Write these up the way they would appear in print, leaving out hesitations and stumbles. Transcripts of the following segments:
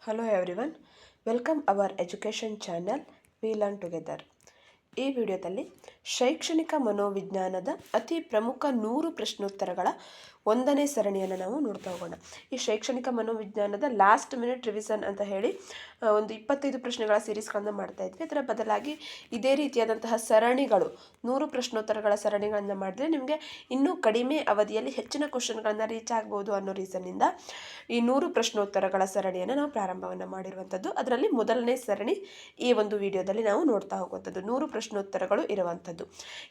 Hello everyone, welcome our education channel We Learn Together. ಈ ವಿಡಿಯೋದಲ್ಲಿ ಶೈಕ್ಷಣಿಕ ಮನೋವಿಜ್ಞಾನದ ಅತಿ ಪ್ರಮುಖ 100 ಪ್ರಶ್ನೋತ್ತರಗಳ ಒಂದನೇ ಸರಣಿಯನ್ನು ನಾವು ನೋಡ್ತಾ ಹೋಗೋಣ. ಈ ಶೈಕ್ಷಣಿಕ ಮನೋವಿಜ್ಞಾನದ ಲಾಸ್ಟ್ ಮಿನಿಟ್ ರಿವಿಷನ್ ಅಂತ ಹೇಳಿ ಒಂದು 25 ಪ್ರಶ್ನೆಗಳ ಸೀರೀಸ್ಗಳನ್ನು ಮಾಡ್ತಾ ಇದ್ವಿ. ಅದರ ಬದಲಾಗಿ ಇದೇ ರೀತಿಯಾದಂತಹ ಸರಣಿಗಳು 100 ಪ್ರಶ್ನೋತ್ತರಗಳ ಸರಣಿಗಳನ್ನು ಮಾಡಿದ್ರೆ ನಿಮಗೆ ಇನ್ನೂ ಕಡಿಮೆ ಅವಧಿಯಲ್ಲಿ ಹೆಚ್ಚಿನ ಕ್ವಶನ್ಗಳನ್ನು ರೀಚ್ ಆಗ್ಬೋದು ಅನ್ನೋ ರೀಸನ್ನಿಂದ ಈ 100 ಪ್ರಶ್ನೋತ್ತರಗಳ ಸರಣಿಯನ್ನು ನಾವು ಪ್ರಾರಂಭವನ್ನು ಮಾಡಿರುವಂಥದ್ದು. ಅದರಲ್ಲಿ ಮೊದಲನೇ ಸರಣಿ ಈ ಒಂದು ವಿಡಿಯೋದಲ್ಲಿ ನಾವು ನೋಡ್ತಾ ಹೋಗುವಂಥದ್ದು 100 ಪ್ರಶ್ನೋತ್ತರಗಳು ಇರುವಂಥದ್ದು.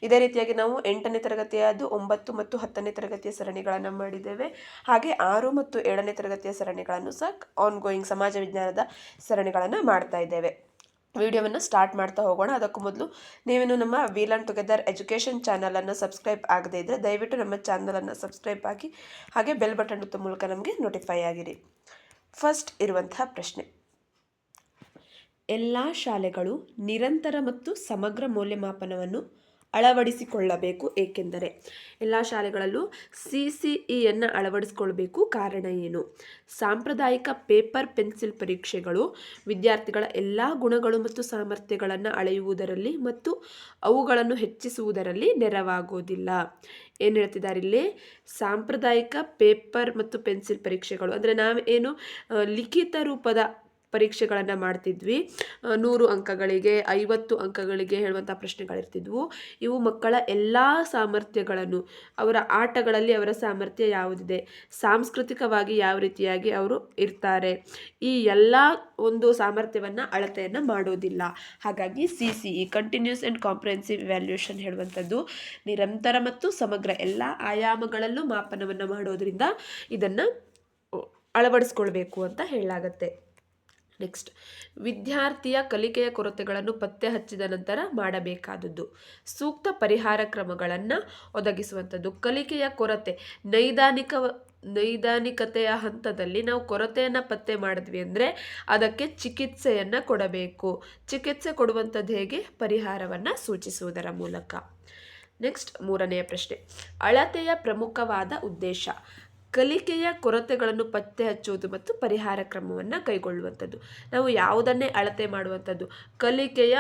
ಇದೇ ರೀತಿಯಾಗಿ ನಾವು 8ನೇ ತರಗತಿಯದು 9 ಮತ್ತು 10ನೇ ತರಗತಿಯ ಸರಣಿಗಳನ್ನು ಮಾಡಿದ್ದೇವೆ. ಹಾಗೆ 6 ಮತ್ತು 7ನೇ ತರಗತಿಯ ಸರಣಿಗಳನ್ನು ಸಹ ಆನ್ ಗೋಯಿಂಗ್ ಸಮಾಜ ವಿಜ್ಞಾನದ ಸರಣಿಗಳನ್ನು ಮಾಡ್ತಾ ಇದ್ದೇವೆ. ವಿಡಿಯೋವನ್ನು ಸ್ಟಾರ್ಟ್ ಮಾಡ್ತಾ ಹೋಗೋಣ. ಅದಕ್ಕೂ ಮೊದಲು ನೀವೇನು ನಮ್ಮ ವಿ ಲರ್ನ್ ಟುಗೆದರ್ ಎಜುಕೇಷನ್ ಚಾನಲನ್ನು ಸಬ್ಸ್ಕ್ರೈಬ್ ಆಗದೇ ಇದ್ದರೆ ದಯವಿಟ್ಟು ನಮ್ಮ ಚಾನಲನ್ನು ಸಬ್ಸ್ಕ್ರೈಬ್ ಆಗಿ ಹಾಗೆ ಬೆಲ್ ಬಟನ್ ಒತ್ತುವ ಮೂಲಕ ನಮಗೆ ನೋಟಿಫೈ ಆಗಿರಿ. ಫಸ್ಟ್ ಇರುವಂತಹ ಪ್ರಶ್ನೆ, ಎಲ್ಲ ಶಾಲೆಗಳು ನಿರಂತರ ಮತ್ತು ಸಮಗ್ರ ಮೌಲ್ಯಮಾಪನವನ್ನು ಅಳವಡಿಸಿಕೊಳ್ಳಬೇಕು, ಏಕೆಂದರೆ ಎಲ್ಲ ಶಾಲೆಗಳಲ್ಲೂ CCEಯನ್ನು ಅಳವಡಿಸಿಕೊಳ್ಬೇಕು, ಕಾರಣ ಏನು? ಸಾಂಪ್ರದಾಯಿಕ ಪೇಪರ್ ಪೆನ್ಸಿಲ್ ಪರೀಕ್ಷೆಗಳು ವಿದ್ಯಾರ್ಥಿಗಳ ಎಲ್ಲ ಗುಣಗಳು ಮತ್ತು ಸಾಮರ್ಥ್ಯಗಳನ್ನು ಅಳೆಯುವುದರಲ್ಲಿ ಮತ್ತು ಅವುಗಳನ್ನು ಹೆಚ್ಚಿಸುವುದರಲ್ಲಿ ನೆರವಾಗೋದಿಲ್ಲ. ಏನು ಹೇಳ್ತಿದ್ದಾರೆ ಇಲ್ಲಿ? ಸಾಂಪ್ರದಾಯಿಕ ಪೇಪರ್ ಮತ್ತು ಪೆನ್ಸಿಲ್ ಪರೀಕ್ಷೆಗಳು ಅಂದರೆ ನಾವೇನು ಲಿಖಿತ ರೂಪದ ಪರೀಕ್ಷೆಗಳನ್ನು ಮಾಡ್ತಿದ್ವಿ, 100 ಅಂಕಗಳಿಗೆ 50 ಅಂಕಗಳಿಗೆ ಹೇಳುವಂಥ ಪ್ರಶ್ನೆಗಳಿರ್ತಿದ್ವು. ಇವು ಮಕ್ಕಳ ಎಲ್ಲ ಸಾಮರ್ಥ್ಯಗಳನ್ನು, ಅವರ ಆಟಗಳಲ್ಲಿ ಅವರ ಸಾಮರ್ಥ್ಯ ಯಾವುದಿದೆ, ಸಾಂಸ್ಕೃತಿಕವಾಗಿ ಯಾವ ರೀತಿಯಾಗಿ ಅವರು ಇರ್ತಾರೆ, ಈ ಎಲ್ಲ ಒಂದು ಸಾಮರ್ಥ್ಯವನ್ನು ಅಳತೆಯನ್ನು ಮಾಡೋದಿಲ್ಲ. ಹಾಗಾಗಿ CCE continuous and comprehensive evaluation ಹೇಳುವಂಥದ್ದು ನಿರಂತರ ಮತ್ತು ಸಮಗ್ರ ಎಲ್ಲ ಆಯಾಮಗಳಲ್ಲೂ ಮಾಪನವನ್ನು ಮಾಡೋದ್ರಿಂದ ಇದನ್ನು ಅಳವಡಿಸ್ಕೊಳ್ಬೇಕು ಅಂತ ಹೇಳಲಾಗತ್ತೆ. ನೆಕ್ಸ್ಟ್, ವಿದ್ಯಾರ್ಥಿಯ ಕಲಿಕೆಯ ಕೊರತೆಗಳನ್ನು ಪತ್ತೆ ಹಚ್ಚಿದ ನಂತರ ಮಾಡಬೇಕಾದದ್ದು ಸೂಕ್ತ ಪರಿಹಾರ ಕ್ರಮಗಳನ್ನು ಒದಗಿಸುವಂಥದ್ದು. ಕಲಿಕೆಯ ಕೊರತೆ ನೈದಾನಿಕತೆಯ ಹಂತದಲ್ಲಿ ನಾವು ಕೊರತೆಯನ್ನು ಪತ್ತೆ ಮಾಡಿದ್ವಿ ಅಂದರೆ ಅದಕ್ಕೆ ಚಿಕಿತ್ಸೆಯನ್ನು ಕೊಡಬೇಕು. ಚಿಕಿತ್ಸೆ ಕೊಡುವಂಥದ್ದು ಹೇಗೆ? ಪರಿಹಾರವನ್ನು ಸೂಚಿಸುವುದರ ಮೂಲಕ. ನೆಕ್ಸ್ಟ್, ಮೂರನೆಯ ಪ್ರಶ್ನೆ, ಅಳತೆಯ ಪ್ರಮುಖವಾದ ಉದ್ದೇಶ ಕಲಿಕೆಯ ಕೊರತೆಗಳನ್ನು ಪತ್ತೆ ಹಚ್ಚುವುದು ಮತ್ತು ಪರಿಹಾರ ಕ್ರಮವನ್ನು ಕೈಗೊಳ್ಳುವಂಥದ್ದು. ನಾವು ಯಾವುದನ್ನೇ ಅಳತೆ ಮಾಡುವಂಥದ್ದು? ಕಲಿಕೆಯ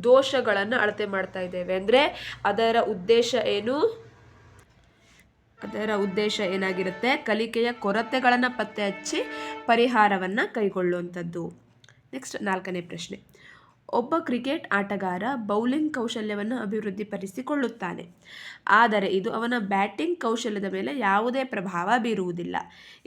ದೋಷಗಳನ್ನು ಅಳತೆ ಮಾಡ್ತಾ ಇದ್ದೇವೆ ಅಂದರೆ ಅದರ ಉದ್ದೇಶ ಏನು? ಅದರ ಉದ್ದೇಶ ಏನಾಗಿರುತ್ತೆ? ಕಲಿಕೆಯ ಕೊರತೆಗಳನ್ನು ಪತ್ತೆ ಹಚ್ಚಿ ಪರಿಹಾರವನ್ನು ಕೈಗೊಳ್ಳುವಂಥದ್ದು. ನೆಕ್ಸ್ಟ್, 4ನೇ ಪ್ರಶ್ನೆ, ಒಬ್ಬ ಕ್ರಿಕೆಟ್ ಆಟಗಾರ ಬೌಲಿಂಗ್ ಕೌಶಲ್ಯವನ್ನು ಅಭಿವೃದ್ಧಿಪಡಿಸಿಕೊಳ್ಳುತ್ತಾನೆ, ಆದರೆ ಇದು ಅವನ ಬ್ಯಾಟಿಂಗ್ ಕೌಶಲ್ಯದ ಮೇಲೆ ಯಾವುದೇ ಪ್ರಭಾವ ಬೀರುವುದಿಲ್ಲ.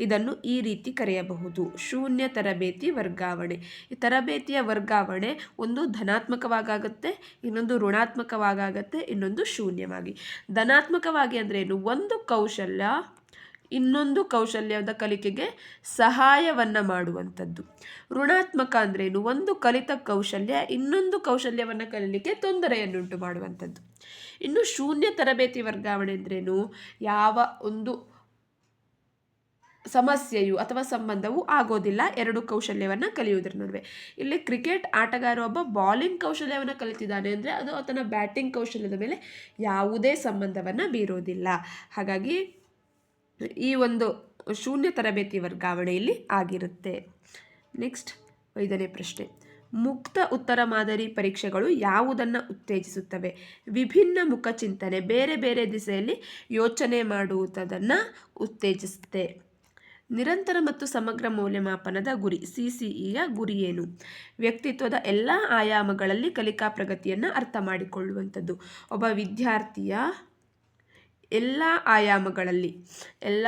ಇದನ್ನು ಈ ರೀತಿ ಕರೆಯಬಹುದು: ಶೂನ್ಯ ತರಬೇತಿ ವರ್ಗಾವಣೆ. ಈ ತರಬೇತಿಯ ವರ್ಗಾವಣೆ ಒಂದು ಧನಾತ್ಮಕವಾಗುತ್ತೆ, ಇನ್ನೊಂದು ಋಣಾತ್ಮಕವಾಗುತ್ತೆ, ಇನ್ನೊಂದು ಶೂನ್ಯವಾಗಿ. ಧನಾತ್ಮಕವಾಗಿ ಅಂದರೆ ಏನು? ಒಂದು ಕೌಶಲ್ಯ ಇನ್ನೊಂದು ಕೌಶಲ್ಯದ ಕಲಿಕೆಗೆ ಸಹಾಯವನ್ನು ಮಾಡುವಂಥದ್ದು. ಋಣಾತ್ಮಕ ಅಂದ್ರೇನು? ಒಂದು ಕಲಿತ ಕೌಶಲ್ಯ ಇನ್ನೊಂದು ಕೌಶಲ್ಯವನ್ನು ಕಲಿಯಲಿಕ್ಕೆ ತೊಂದರೆಯನ್ನುಂಟು ಮಾಡುವಂಥದ್ದು. ಇನ್ನು ಶೂನ್ಯ ತರಬೇತಿ ವರ್ಗಾವಣೆ ಅಂದ್ರೇನು? ಯಾವ ಒಂದು ಸಮಸ್ಯೆಯು ಅಥವಾ ಸಂಬಂಧವು ಆಗೋದಿಲ್ಲ ಎರಡು ಕೌಶಲ್ಯವನ್ನು ಕಲಿಯುವುದರ ನಡುವೆ. ಇಲ್ಲಿ ಕ್ರಿಕೆಟ್ ಆಟಗಾರ ಒಬ್ಬ ಬಾಲಿಂಗ್ ಕೌಶಲ್ಯವನ್ನು ಕಲಿತಿದ್ದಾನೆ ಅಂದರೆ ಅದು ಆತನ ಬ್ಯಾಟಿಂಗ್ ಕೌಶಲ್ಯದ ಮೇಲೆ ಯಾವುದೇ ಸಂಬಂಧವನ್ನು ಬೀರೋದಿಲ್ಲ. ಹಾಗಾಗಿ ಈ ಒಂದು ಶೂನ್ಯ ತರಬೇತಿ ವರ್ಗಾವಣೆಯಲ್ಲಿ ಆಗಿರುತ್ತೆ. ನೆಕ್ಸ್ಟ್, 5ನೇ ಪ್ರಶ್ನೆ, ಮುಕ್ತ ಉತ್ತರ ಮಾದರಿ ಪರೀಕ್ಷೆಗಳು ಯಾವುದನ್ನು ಉತ್ತೇಜಿಸುತ್ತವೆ? ವಿಭಿನ್ನ ಮುಖಚಿಂತನೆ, ಬೇರೆ ಬೇರೆ ದಿಸೆಯಲ್ಲಿ ಯೋಚನೆ ಮಾಡುವುದನ್ನು ಉತ್ತೇಜಿಸುತ್ತೆ. ನಿರಂತರ ಮತ್ತು ಸಮಗ್ರ ಮೌಲ್ಯಮಾಪನದ ಗುರಿ, CCEಯ ಗುರಿ ಏನು? ವ್ಯಕ್ತಿತ್ವದ ಎಲ್ಲ ಆಯಾಮಗಳಲ್ಲಿ ಕಲಿಕಾ ಪ್ರಗತಿಯನ್ನು ಅರ್ಥ ಮಾಡಿಕೊಳ್ಳುವಂಥದ್ದು. ಒಬ್ಬ ವಿದ್ಯಾರ್ಥಿಯ ಎಲ್ಲ ಆಯಾಮಗಳಲ್ಲಿ, ಎಲ್ಲ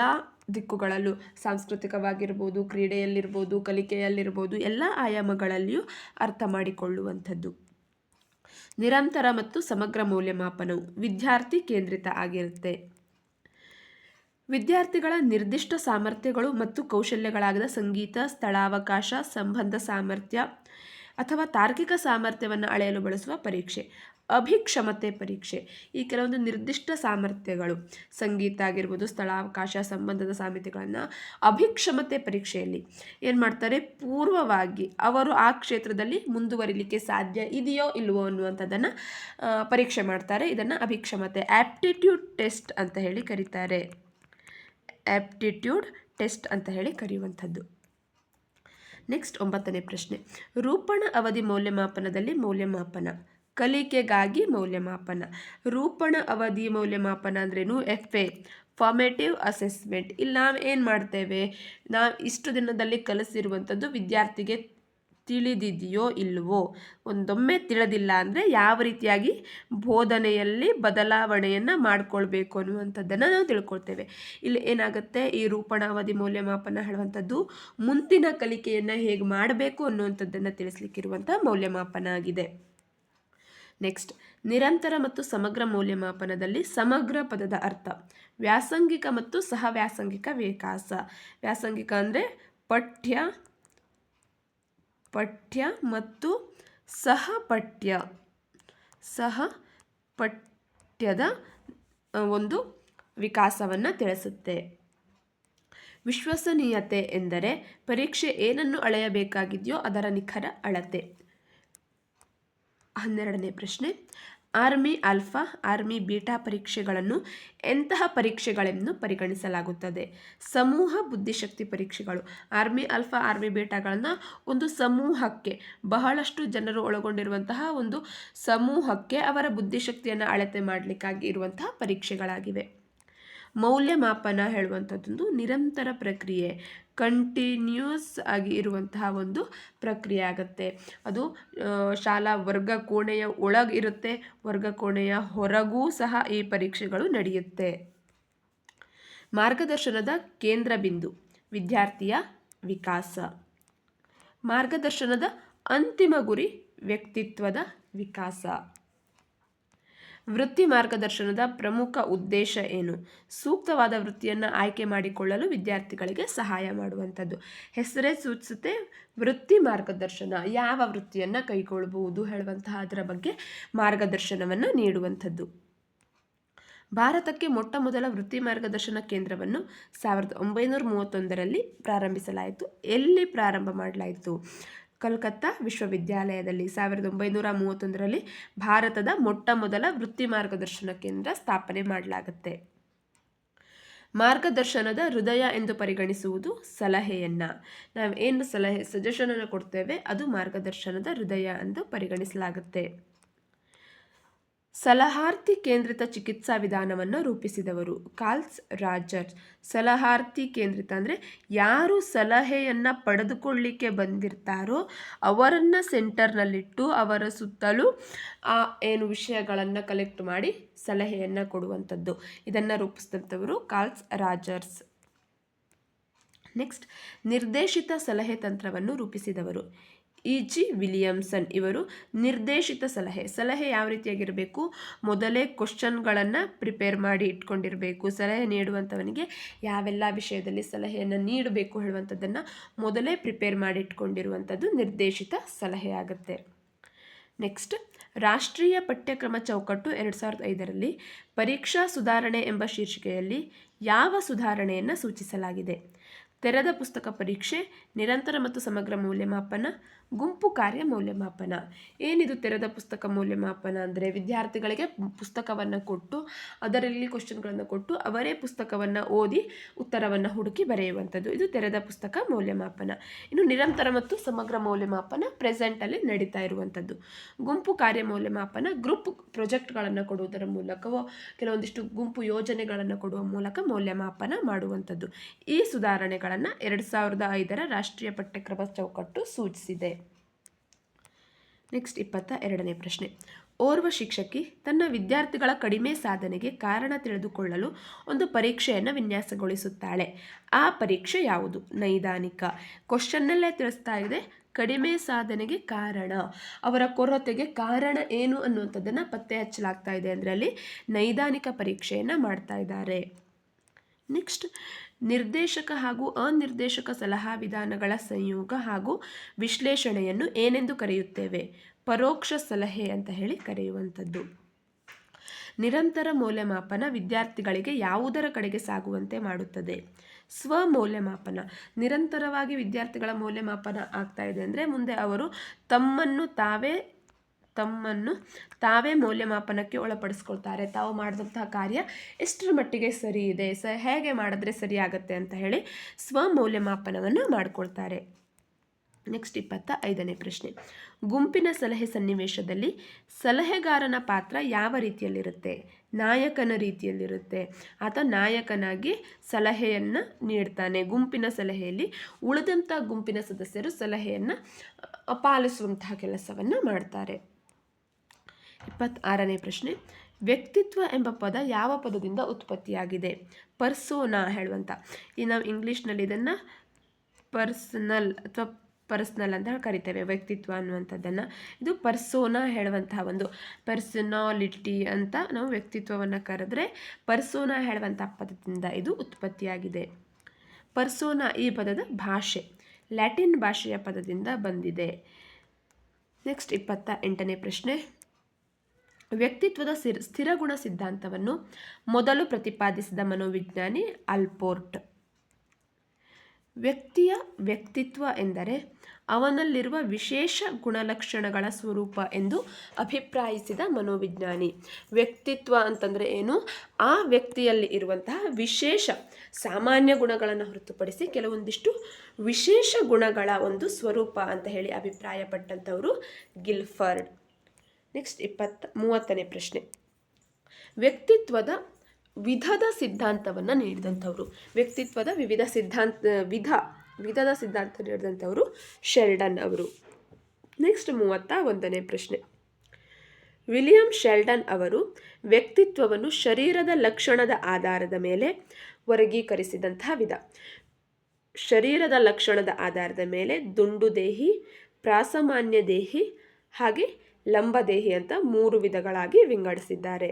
ದಿಕ್ಕುಗಳಲ್ಲೂ, ಸಾಂಸ್ಕೃತಿಕವಾಗಿರ್ಬೋದು, ಕ್ರೀಡೆಯಲ್ಲಿರ್ಬೋದು, ಕಲಿಕೆಯಲ್ಲಿರ್ಬೋದು, ಎಲ್ಲ ಆಯಾಮಗಳಲ್ಲಿಯೂ ಅರ್ಥ ಮಾಡಿಕೊಳ್ಳುವಂಥದ್ದು. ನಿರಂತರ ಮತ್ತು ಸಮಗ್ರ ಮೌಲ್ಯಮಾಪನವು ವಿದ್ಯಾರ್ಥಿ ಕೇಂದ್ರಿತ ಆಗಿರುತ್ತೆ. ವಿದ್ಯಾರ್ಥಿಗಳ ನಿರ್ದಿಷ್ಟ ಸಾಮರ್ಥ್ಯಗಳು ಮತ್ತು ಕೌಶಲ್ಯಗಳಾದ ಸಂಗೀತ, ಸ್ಥಳಾವಕಾಶ, ಸಂಬಂಧ ಸಾಮರ್ಥ್ಯ ಅಥವಾ ತಾರ್ಕಿಕ ಸಾಮರ್ಥ್ಯವನ್ನು ಅಳೆಯಲು ಬಳಸುವ ಪರೀಕ್ಷೆ ಅಭಿಕ್ಷಮತೆ ಪರೀಕ್ಷೆ. ಈ ಕೆಲವೊಂದು ನಿರ್ದಿಷ್ಟ ಸಾಮರ್ಥ್ಯಗಳು, ಸಂಗೀತ ಆಗಿರ್ಬೋದು, ಸ್ಥಳಾವಕಾಶ, ಸಂಬಂಧದ ಸಾಮರ್ಥ್ಯಗಳನ್ನು ಅಭಿಕ್ಷಮತೆ ಪರೀಕ್ಷೆಯಲ್ಲಿ ಏನು ಮಾಡ್ತಾರೆ? ಪೂರ್ವವಾಗಿ ಅವರು ಆ ಕ್ಷೇತ್ರದಲ್ಲಿ ಮುಂದುವರಿಲಿಕ್ಕೆ ಸಾಧ್ಯ ಇದೆಯೋ ಇಲ್ವೋ ಅನ್ನುವಂಥದ್ದನ್ನು ಪರೀಕ್ಷೆ ಮಾಡ್ತಾರೆ. ಇದನ್ನು ಅಭಿಕ್ಷಮತೆ ಆಪ್ಟಿಟ್ಯೂಡ್ ಟೆಸ್ಟ್ ಅಂತ ಹೇಳಿ ಕರೀತಾರೆ. ಆಪ್ಟಿಟ್ಯೂಡ್ ಟೆಸ್ಟ್ ಅಂತ ಹೇಳಿ ಕರೆಯುವಂಥದ್ದು. ನೆಕ್ಸ್ಟ್ 9ನೇ ಪ್ರಶ್ನೆ, ರೂಪಣ ಅವಧಿ ಮೌಲ್ಯಮಾಪನದಲ್ಲಿ ಮೌಲ್ಯಮಾಪನ, ಕಲಿಕೆಗಾಗಿ ಮೌಲ್ಯಮಾಪನ. ರೂಪಣ ಅವಧಿ ಮೌಲ್ಯಮಾಪನ ಅಂದ್ರೇನು? FA formative assessment. ಇಲ್ಲಿ ನಾವು ಏನು ಮಾಡ್ತೇವೆ, ನಾವು ಇಷ್ಟು ದಿನದಲ್ಲಿ ಕಲಿಸಿರುವಂಥದ್ದು ವಿದ್ಯಾರ್ಥಿಗೆ ತಿಳಿದಿದೆಯೋ ಇಲ್ಲವೋ, ಒಂದೊಮ್ಮೆ ತಿಳಿದಿಲ್ಲ ಅಂದರೆ ಯಾವ ರೀತಿಯಾಗಿ ಬೋಧನೆಯಲ್ಲಿ ಬದಲಾವಣೆಯನ್ನು ಮಾಡಿಕೊಳ್ಬೇಕು ಅನ್ನುವಂಥದ್ದನ್ನು ನಾವು ತಿಳ್ಕೊಳ್ತೇವೆ. ಇಲ್ಲಿ ಏನಾಗುತ್ತೆ, ಈ ರೂಪಣ ಅವಧಿ ಮೌಲ್ಯಮಾಪನ ಹೇಳುವಂಥದ್ದು ಮುಂದಿನ ಕಲಿಕೆಯನ್ನು ಹೇಗೆ ಮಾಡಬೇಕು ಅನ್ನುವಂಥದ್ದನ್ನು ತಿಳಿಸ್ಲಿಕ್ಕಿರುವಂಥ ಮೌಲ್ಯಮಾಪನ ಆಗಿದೆ. ನೆಕ್ಸ್ಟ್, ನಿರಂತರ ಮತ್ತು ಸಮಗ್ರ ಮೌಲ್ಯಮಾಪನದಲ್ಲಿ ಸಮಗ್ರ ಪದದ ಅರ್ಥ, ವ್ಯಾಸಂಗಿಕ ಮತ್ತು ಸಹ ವ್ಯಾಸಂಗಿಕ ವಿಕಾಸ. ವ್ಯಾಸಂಗಿಕ ಅಂದರೆ ಪಠ್ಯ ಮತ್ತು ಸಹ ಪಠ್ಯದ ಒಂದು ವಿಕಾಸವನ್ನು ತಿಳಿಸುತ್ತೆ. ವಿಶ್ವಸನೀಯತೆ ಎಂದರೆ ಪರೀಕ್ಷೆ ಏನನ್ನು ಅಳೆಯಬೇಕಾಗಿದೆಯೋ ಅದರ ನಿಖರ ಅಳತೆ. 12ನೇ ಪ್ರಶ್ನೆ, ಆರ್ಮಿ ಆಲ್ಫಾ, ಆರ್ಮಿ ಬೀಟಾ ಪರೀಕ್ಷೆಗಳನ್ನು ಎಂತಹ ಪರೀಕ್ಷೆಗಳೆಂದು ಪರಿಗಣಿಸಲಾಗುತ್ತದೆ? ಸಮೂಹ ಬುದ್ಧಿಶಕ್ತಿ ಪರೀಕ್ಷೆಗಳು. ಆರ್ಮಿ ಆಲ್ಫಾ, ಆರ್ಮಿ ಬೀಟಾಗಳನ್ನು ಒಂದು ಸಮೂಹಕ್ಕೆ, ಬಹಳಷ್ಟು ಜನರು ಒಳಗೊಂಡಿರುವಂತಹ ಒಂದು ಸಮೂಹಕ್ಕೆ ಅವರ ಬುದ್ಧಿಶಕ್ತಿಯನ್ನು ಅಳತೆ ಮಾಡಲಿಕ್ಕಾಗಿ ಇರುವಂತಹ ಪರೀಕ್ಷೆಗಳಾಗಿವೆ. ಮೌಲ್ಯಮಾಪನ ಹೇಳುವಂಥದ್ದೊಂದು ನಿರಂತರ ಪ್ರಕ್ರಿಯೆ, ಕಂಟಿನ್ಯೂಸ್ ಆಗಿ ಇರುವಂತಹ ಒಂದು ಪ್ರಕ್ರಿಯೆ ಆಗುತ್ತೆ. ಅದು ಶಾಲಾ ವರ್ಗ ಕೋಣೆಯ ಒಳಗಿರುತ್ತೆ, ವರ್ಗ ಕೋಣೆಯ ಹೊರಗೂ ಸಹ ಈ ಪರೀಕ್ಷೆಗಳು ನಡೆಯುತ್ತೆ. ಮಾರ್ಗದರ್ಶನದ ಕೇಂದ್ರ ಬಿಂದು, ವಿದ್ಯಾರ್ಥಿಯ ವಿಕಾಸ. ಮಾರ್ಗದರ್ಶನದ ಅಂತಿಮ ಗುರಿ, ವ್ಯಕ್ತಿತ್ವದ ವಿಕಾಸ. ವೃತ್ತಿ ಮಾರ್ಗದರ್ಶನದ ಪ್ರಮುಖ ಉದ್ದೇಶ ಏನು? ಸೂಕ್ತವಾದ ವೃತ್ತಿಯನ್ನು ಆಯ್ಕೆ ಮಾಡಿಕೊಳ್ಳಲು ವಿದ್ಯಾರ್ಥಿಗಳಿಗೆ ಸಹಾಯ ಮಾಡುವಂಥದ್ದು. ಹೆಸರೇ ಸೂಚಿಸುತ್ತೆ, ವೃತ್ತಿ ಮಾರ್ಗದರ್ಶನ, ಯಾವ ವೃತ್ತಿಯನ್ನು ಕೈಗೊಳ್ಳಬಹುದು ಹೇಳುವಂತಹ ಅದರ ಬಗ್ಗೆ ಮಾರ್ಗದರ್ಶನವನ್ನು ನೀಡುವಂಥದ್ದು. ಭಾರತಕ್ಕೆ ಮೊಟ್ಟ ಮೊದಲ ವೃತ್ತಿ ಮಾರ್ಗದರ್ಶನ ಕೇಂದ್ರವನ್ನು 1931ರಲ್ಲಿ ಪ್ರಾರಂಭಿಸಲಾಯಿತು. ಎಲ್ಲಿ ಪ್ರಾರಂಭ ಮಾಡಲಾಯಿತು? ಕಲ್ಕತ್ತಾ ವಿಶ್ವವಿದ್ಯಾಲಯದಲ್ಲಿ 1931ರಲ್ಲಿ ಭಾರತದ ಮೊಟ್ಟ ಮೊದಲ ವೃತ್ತಿ ಮಾರ್ಗದರ್ಶನ ಕೇಂದ್ರ ಸ್ಥಾಪನೆ ಮಾಡಲಾಗುತ್ತೆ. ಮಾರ್ಗದರ್ಶನದ ಹೃದಯ ಎಂದು ಪರಿಗಣಿಸುವುದು ಸಲಹೆಯನ್ನು. ನಾವು ಏನು ಸಜೆಷನನ್ನು ಕೊಡ್ತೇವೆ ಅದು ಮಾರ್ಗದರ್ಶನದ ಹೃದಯ ಎಂದು ಪರಿಗಣಿಸಲಾಗುತ್ತೆ. ಸಲಹಾರ್ಥಿ ಕೇಂದ್ರಿತ ಚಿಕಿತ್ಸಾ ವಿಧಾನವನ್ನು ರೂಪಿಸಿದವರು ಕಾರ್ಲ್ ರಾಜರ್ಸ್. ಸಲಹಾರ್ಥಿ ಕೇಂದ್ರಿತ ಅಂದರೆ ಯಾರು ಸಲಹೆಯನ್ನು ಪಡೆದುಕೊಳ್ಳಿಕ್ಕೆ ಬಂದಿರ್ತಾರೋ ಅವರನ್ನು ಸೆಂಟರ್ನಲ್ಲಿಟ್ಟು ಅವರ ಸುತ್ತಲೂ ಏನು ವಿಷಯಗಳನ್ನು ಕಲೆಕ್ಟ್ ಮಾಡಿ ಸಲಹೆಯನ್ನು ಕೊಡುವಂಥದ್ದು. ಇದನ್ನು ರೂಪಿಸಿದಂಥವರು ಕಾರ್ಲ್ ರಾಜರ್ಸ್. ನೆಕ್ಸ್ಟ್, ನಿರ್ದೇಶಿತ ಸಲಹೆ ತಂತ್ರವನ್ನು ರೂಪಿಸಿದವರು E.G. ವಿಲಿಯಮ್ಸನ್. ಇವರು ನಿರ್ದೇಶಿತ ಸಲಹೆ ಯಾವ ರೀತಿಯಾಗಿರಬೇಕು? ಮೊದಲೇ ಕ್ವಶನ್ಗಳನ್ನು ಪ್ರಿಪೇರ್ ಮಾಡಿ ಇಟ್ಕೊಂಡಿರಬೇಕು. ಸಲಹೆ ನೀಡುವಂಥವನಿಗೆ ಯಾವೆಲ್ಲ ವಿಷಯದಲ್ಲಿ ಸಲಹೆಯನ್ನು ನೀಡಬೇಕು ಹೇಳುವಂಥದ್ದನ್ನು ಮೊದಲೇ ಪ್ರಿಪೇರ್ ಮಾಡಿ ಇಟ್ಕೊಂಡಿರುವಂಥದ್ದು ನಿರ್ದೇಶಿತ ಸಲಹೆ ಆಗುತ್ತೆ. ನೆಕ್ಸ್ಟ್, ರಾಷ್ಟ್ರೀಯ ಪಠ್ಯಕ್ರಮ ಚೌಕಟ್ಟು 2005ರಲ್ಲಿ ಪರೀಕ್ಷಾ ಸುಧಾರಣೆ ಎಂಬ ಶೀರ್ಷಿಕೆಯಲ್ಲಿ ಯಾವ ಸುಧಾರಣೆಯನ್ನು ಸೂಚಿಸಲಾಗಿದೆ? ತೆರೆದ ಪುಸ್ತಕ ಪರೀಕ್ಷೆ, ನಿರಂತರ ಮತ್ತು ಸಮಗ್ರ ಮೌಲ್ಯಮಾಪನ, ಗುಂಪು ಕಾರ್ಯ ಮೌಲ್ಯಮಾಪನ. ಏನಿದು ತೆರೆದ ಪುಸ್ತಕ ಮೌಲ್ಯಮಾಪನ ಅಂದರೆ ವಿದ್ಯಾರ್ಥಿಗಳಿಗೆ ಪುಸ್ತಕವನ್ನು ಕೊಟ್ಟು ಅದರಲ್ಲಿ ಕ್ವಶನ್ಗಳನ್ನು ಕೊಟ್ಟು ಅವರೇ ಪುಸ್ತಕವನ್ನು ಓದಿ ಉತ್ತರವನ್ನು ಹುಡುಕಿ ಬರೆಯುವಂಥದ್ದು. ಇದು ತೆರೆದ ಪುಸ್ತಕ ಮೌಲ್ಯಮಾಪನ. ಇನ್ನು ನಿರಂತರ ಮತ್ತು ಸಮಗ್ರ ಮೌಲ್ಯಮಾಪನ ಪ್ರೆಸೆಂಟಲ್ಲಿ ನಡೀತಾ ಇರುವಂಥದ್ದು. ಗುಂಪು ಕಾರ್ಯ ಮೌಲ್ಯಮಾಪನ ಗ್ರೂಪ್ ಪ್ರಾಜೆಕ್ಟ್ಗಳನ್ನು ಕೊಡುವುದರ ಮೂಲಕವೋ ಕೆಲವೊಂದಿಷ್ಟು ಗುಂಪು ಯೋಜನೆಗಳನ್ನು ಕೊಡುವ ಮೂಲಕ ಮೌಲ್ಯಮಾಪನ ಮಾಡುವಂಥದ್ದು. ಈ ಸುಧಾರಣೆಗಳನ್ನು 2005ರ ರಾಷ್ಟ್ರೀಯ ಪಠ್ಯಕ್ರಮ ಚೌಕಟ್ಟು ಸೂಚಿಸಿದೆ. ನೆಕ್ಸ್ಟ್ 22ನೇ ಪ್ರಶ್ನೆ, ಓರ್ವ ಶಿಕ್ಷಕಿ ತನ್ನ ವಿದ್ಯಾರ್ಥಿಗಳ ಕಡಿಮೆ ಸಾಧನೆಗೆ ಕಾರಣ ತಿಳಿದುಕೊಳ್ಳಲು ಒಂದು ಪರೀಕ್ಷೆಯನ್ನು ವಿನ್ಯಾಸಗೊಳಿಸುತ್ತಾಳೆ. ಆ ಪರೀಕ್ಷೆ ಯಾವುದು? ನೈದಾನಿಕ. ಕ್ವಶನ್ನಲ್ಲೇ ತಿಳಿಸ್ತಾ ಇದೆ ಕಡಿಮೆ ಸಾಧನೆಗೆ ಕಾರಣ, ಅವರ ಕೊರತೆಗೆ ಕಾರಣ ಏನು ಅನ್ನುವಂಥದ್ದನ್ನು ಪತ್ತೆ ಹಚ್ಚಲಾಗ್ತಾ ಇದೆ ಅಂದರೆ ಅಲ್ಲಿ ನೈದಾನಿಕ ಪರೀಕ್ಷೆಯನ್ನು ಮಾಡ್ತಾ ಇದ್ದಾರೆ. ನೆಕ್ಸ್ಟ್, ನಿರ್ದೇಶಕ ಹಾಗೂ ಅನಿರ್ದೇಶಕ ಸಲಹಾ ವಿಧಾನಗಳ ಸಂಯೋಗ ಹಾಗೂ ವಿಶ್ಲೇಷಣೆಯನ್ನು ಏನೆಂದು ಕರೆಯುತ್ತೇವೆ? ಪರೋಕ್ಷ ಸಲಹೆ ಅಂತ ಹೇಳಿ ಕರೆಯುವಂಥದ್ದು. ನಿರಂತರ ಮೌಲ್ಯಮಾಪನ ವಿದ್ಯಾರ್ಥಿಗಳಿಗೆ ಯಾವುದರ ಕಡೆಗೆ ಸಾಗುವಂತೆ ಮಾಡುತ್ತದೆ? ಸ್ವಮೌಲ್ಯಮಾಪನ. ನಿರಂತರವಾಗಿ ವಿದ್ಯಾರ್ಥಿಗಳ ಮೌಲ್ಯಮಾಪನ ಆಗ್ತಾ ಇದೆ ಅಂದರೆ ಮುಂದೆ ಅವರು ತಮ್ಮನ್ನು ತಾವೇ ಮೌಲ್ಯಮಾಪನಕ್ಕೆ ಒಳಪಡಿಸ್ಕೊಳ್ತಾರೆ. ತಾವು ಮಾಡಿದಂತಹ ಕಾರ್ಯ ಎಷ್ಟರ ಮಟ್ಟಿಗೆ ಸರಿ ಇದೆ, ಹೇಗೆ ಮಾಡಿದ್ರೆ ಸರಿಯಾಗತ್ತೆ ಅಂತ ಹೇಳಿ ಸ್ವಮೌಲ್ಯಮಾಪನವನ್ನು ಮಾಡಿಕೊಳ್ತಾರೆ. ನೆಕ್ಸ್ಟ್ 25ನೇ ಪ್ರಶ್ನೆ. ಗುಂಪಿನ ಸಲಹೆ ಸನ್ನಿವೇಶದಲ್ಲಿ ಸಲಹೆಗಾರನ ಪಾತ್ರ ಯಾವ ರೀತಿಯಲ್ಲಿರುತ್ತೆ? ನಾಯಕನ ರೀತಿಯಲ್ಲಿರುತ್ತೆ. ಆತ ನಾಯಕನಾಗಿ ಸಲಹೆಯನ್ನು ನೀಡ್ತಾನೆ. ಗುಂಪಿನ ಸಲಹೆಯಲ್ಲಿ ಉಳಿದಂಥ ಗುಂಪಿನ ಸದಸ್ಯರು ಸಲಹೆಯನ್ನು ಪಾಲಿಸುವಂತಹ ಕೆಲಸವನ್ನು ಮಾಡ್ತಾರೆ. 26ನೇ ಪ್ರಶ್ನೆ. ವ್ಯಕ್ತಿತ್ವ ಎಂಬ ಪದ ಯಾವ ಪದದಿಂದ ಉತ್ಪತ್ತಿಯಾಗಿದೆ? ಪರ್ಸೋನಾ ಹೇಳುವಂಥ. ಈ ನಾವು ಇಂಗ್ಲೀಷ್ನಲ್ಲಿ ಇದನ್ನು ಪರ್ಸನಲ್ ಅಂತ ಕರಿತೇವೆ, ವ್ಯಕ್ತಿತ್ವ ಅನ್ನುವಂಥದ್ದನ್ನು. ಇದು ಪರ್ಸೋನಾ ಹೇಳುವಂತಹ ಒಂದು ಪರ್ಸನಾಲಿಟಿ ಅಂತ ನಾವು ವ್ಯಕ್ತಿತ್ವವನ್ನು ಕರೆದ್ರೆ ಪರ್ಸೋನಾ ಹೇಳುವಂಥ ಪದದಿಂದ ಇದು ಉತ್ಪತ್ತಿಯಾಗಿದೆ. ಪರ್ಸೋನಾ ಈ ಪದದ ಭಾಷೆ ಲ್ಯಾಟಿನ್ ಭಾಷೆಯ ಪದದಿಂದ ಬಂದಿದೆ. ನೆಕ್ಸ್ಟ್ 28ನೇ ಪ್ರಶ್ನೆ. ವ್ಯಕ್ತಿತ್ವದ ಸ್ಥಿರಗುಣ ಸಿದ್ಧಾಂತವನ್ನು ಮೊದಲು ಪ್ರತಿಪಾದಿಸಿದ ಮನೋವಿಜ್ಞಾನಿ ಅಲ್ಪೋರ್ಟ್. ವ್ಯಕ್ತಿಯ ವ್ಯಕ್ತಿತ್ವ ಎಂದರೆ ಅವನಲ್ಲಿರುವ ವಿಶೇಷ ಗುಣಲಕ್ಷಣಗಳ ಸ್ವರೂಪ ಎಂದು ಅಭಿಪ್ರಾಯಿಸಿದ ಮನೋವಿಜ್ಞಾನಿ. ವ್ಯಕ್ತಿತ್ವ ಅಂತಂದರೆ ಏನು? ಆ ವ್ಯಕ್ತಿಯಲ್ಲಿ ಇರುವಂತಹ ವಿಶೇಷ ಸಾಮಾನ್ಯ ಗುಣಗಳನ್ನು ಹೊರತುಪಡಿಸಿ ಕೆಲವೊಂದಿಷ್ಟು ವಿಶೇಷ ಗುಣಗಳ ಒಂದು ಸ್ವರೂಪ ಅಂತ ಹೇಳಿ ಅಭಿಪ್ರಾಯಪಟ್ಟಂಥವರು ಗಿಲ್ಫರ್ಡ್. ನೆಕ್ಸ್ಟ್ 30ನೇ ಪ್ರಶ್ನೆ. ವ್ಯಕ್ತಿತ್ವದ ವಿಧದ ಸಿದ್ಧಾಂತವನ್ನು ನೀಡಿದಂಥವರು. ವ್ಯಕ್ತಿತ್ವದ ವಿಧದ ಸಿದ್ಧಾಂತ ನೀಡಿದಂಥವರು ಶೆಲ್ಡನ್ ಅವರು. ನೆಕ್ಸ್ಟ್ 31ನೇ ಪ್ರಶ್ನೆ. ವಿಲಿಯಂ ಶೆಲ್ಡನ್ ಅವರು ವ್ಯಕ್ತಿತ್ವವನ್ನು ಶರೀರದ ಲಕ್ಷಣದ ಆಧಾರದ ಮೇಲೆ ವರ್ಗೀಕರಿಸಿದಂತಹ ವಿಧ. ಶರೀರದ ಲಕ್ಷಣದ ಆಧಾರದ ಮೇಲೆ ದುಂಡು ದೇಹಿ, ಪ್ರಾಸಾಮಾನ್ಯ ದೇಹಿ ಹಾಗೆ ಲಂಬದೇಹಿ ಅಂತ 3 ವಿಧಗಳಾಗಿ ವಿಂಗಡಿಸಿದ್ದಾರೆ.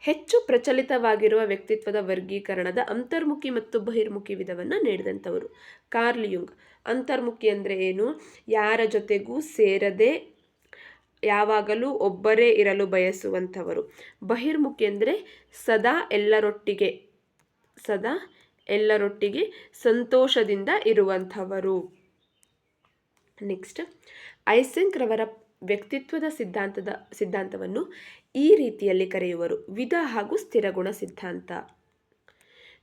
ಹೆಚ್ಚು ಪ್ರಚಲಿತವಾಗಿರುವ ವ್ಯಕ್ತಿತ್ವದ ವರ್ಗೀಕರಣದ ಅಂತರ್ಮುಖಿ ಮತ್ತು ಬಹಿರ್ಮುಖಿ ವಿಧವನ್ನು ನೀಡಿದಂಥವರು ಕಾರ್ಲ್ ಯುಂಗ್. ಅಂತರ್ಮುಖಿ ಅಂದರೆ ಏನು? ಯಾರ ಜೊತೆಗೂ ಸೇರದೆ ಯಾವಾಗಲೂ ಒಬ್ಬರೇ ಇರಲು ಬಯಸುವಂಥವರು. ಬಹಿರ್ಮುಖಿ ಅಂದರೆ ಸದಾ ಎಲ್ಲರೊಟ್ಟಿಗೆ ಸಂತೋಷದಿಂದ ಇರುವಂಥವರು. ನೆಕ್ಸ್ಟ್ ಐಸೆಂಕ್ ರವರ ವ್ಯಕ್ತಿತ್ವದ ಸಿದ್ಧಾಂತವನ್ನು ಈ ರೀತಿಯಲ್ಲಿ ಕರೆಯುವರು: ವಿಧ ಹಾಗೂ ಸ್ಥಿರಗುಣ ಸಿದ್ಧಾಂತ.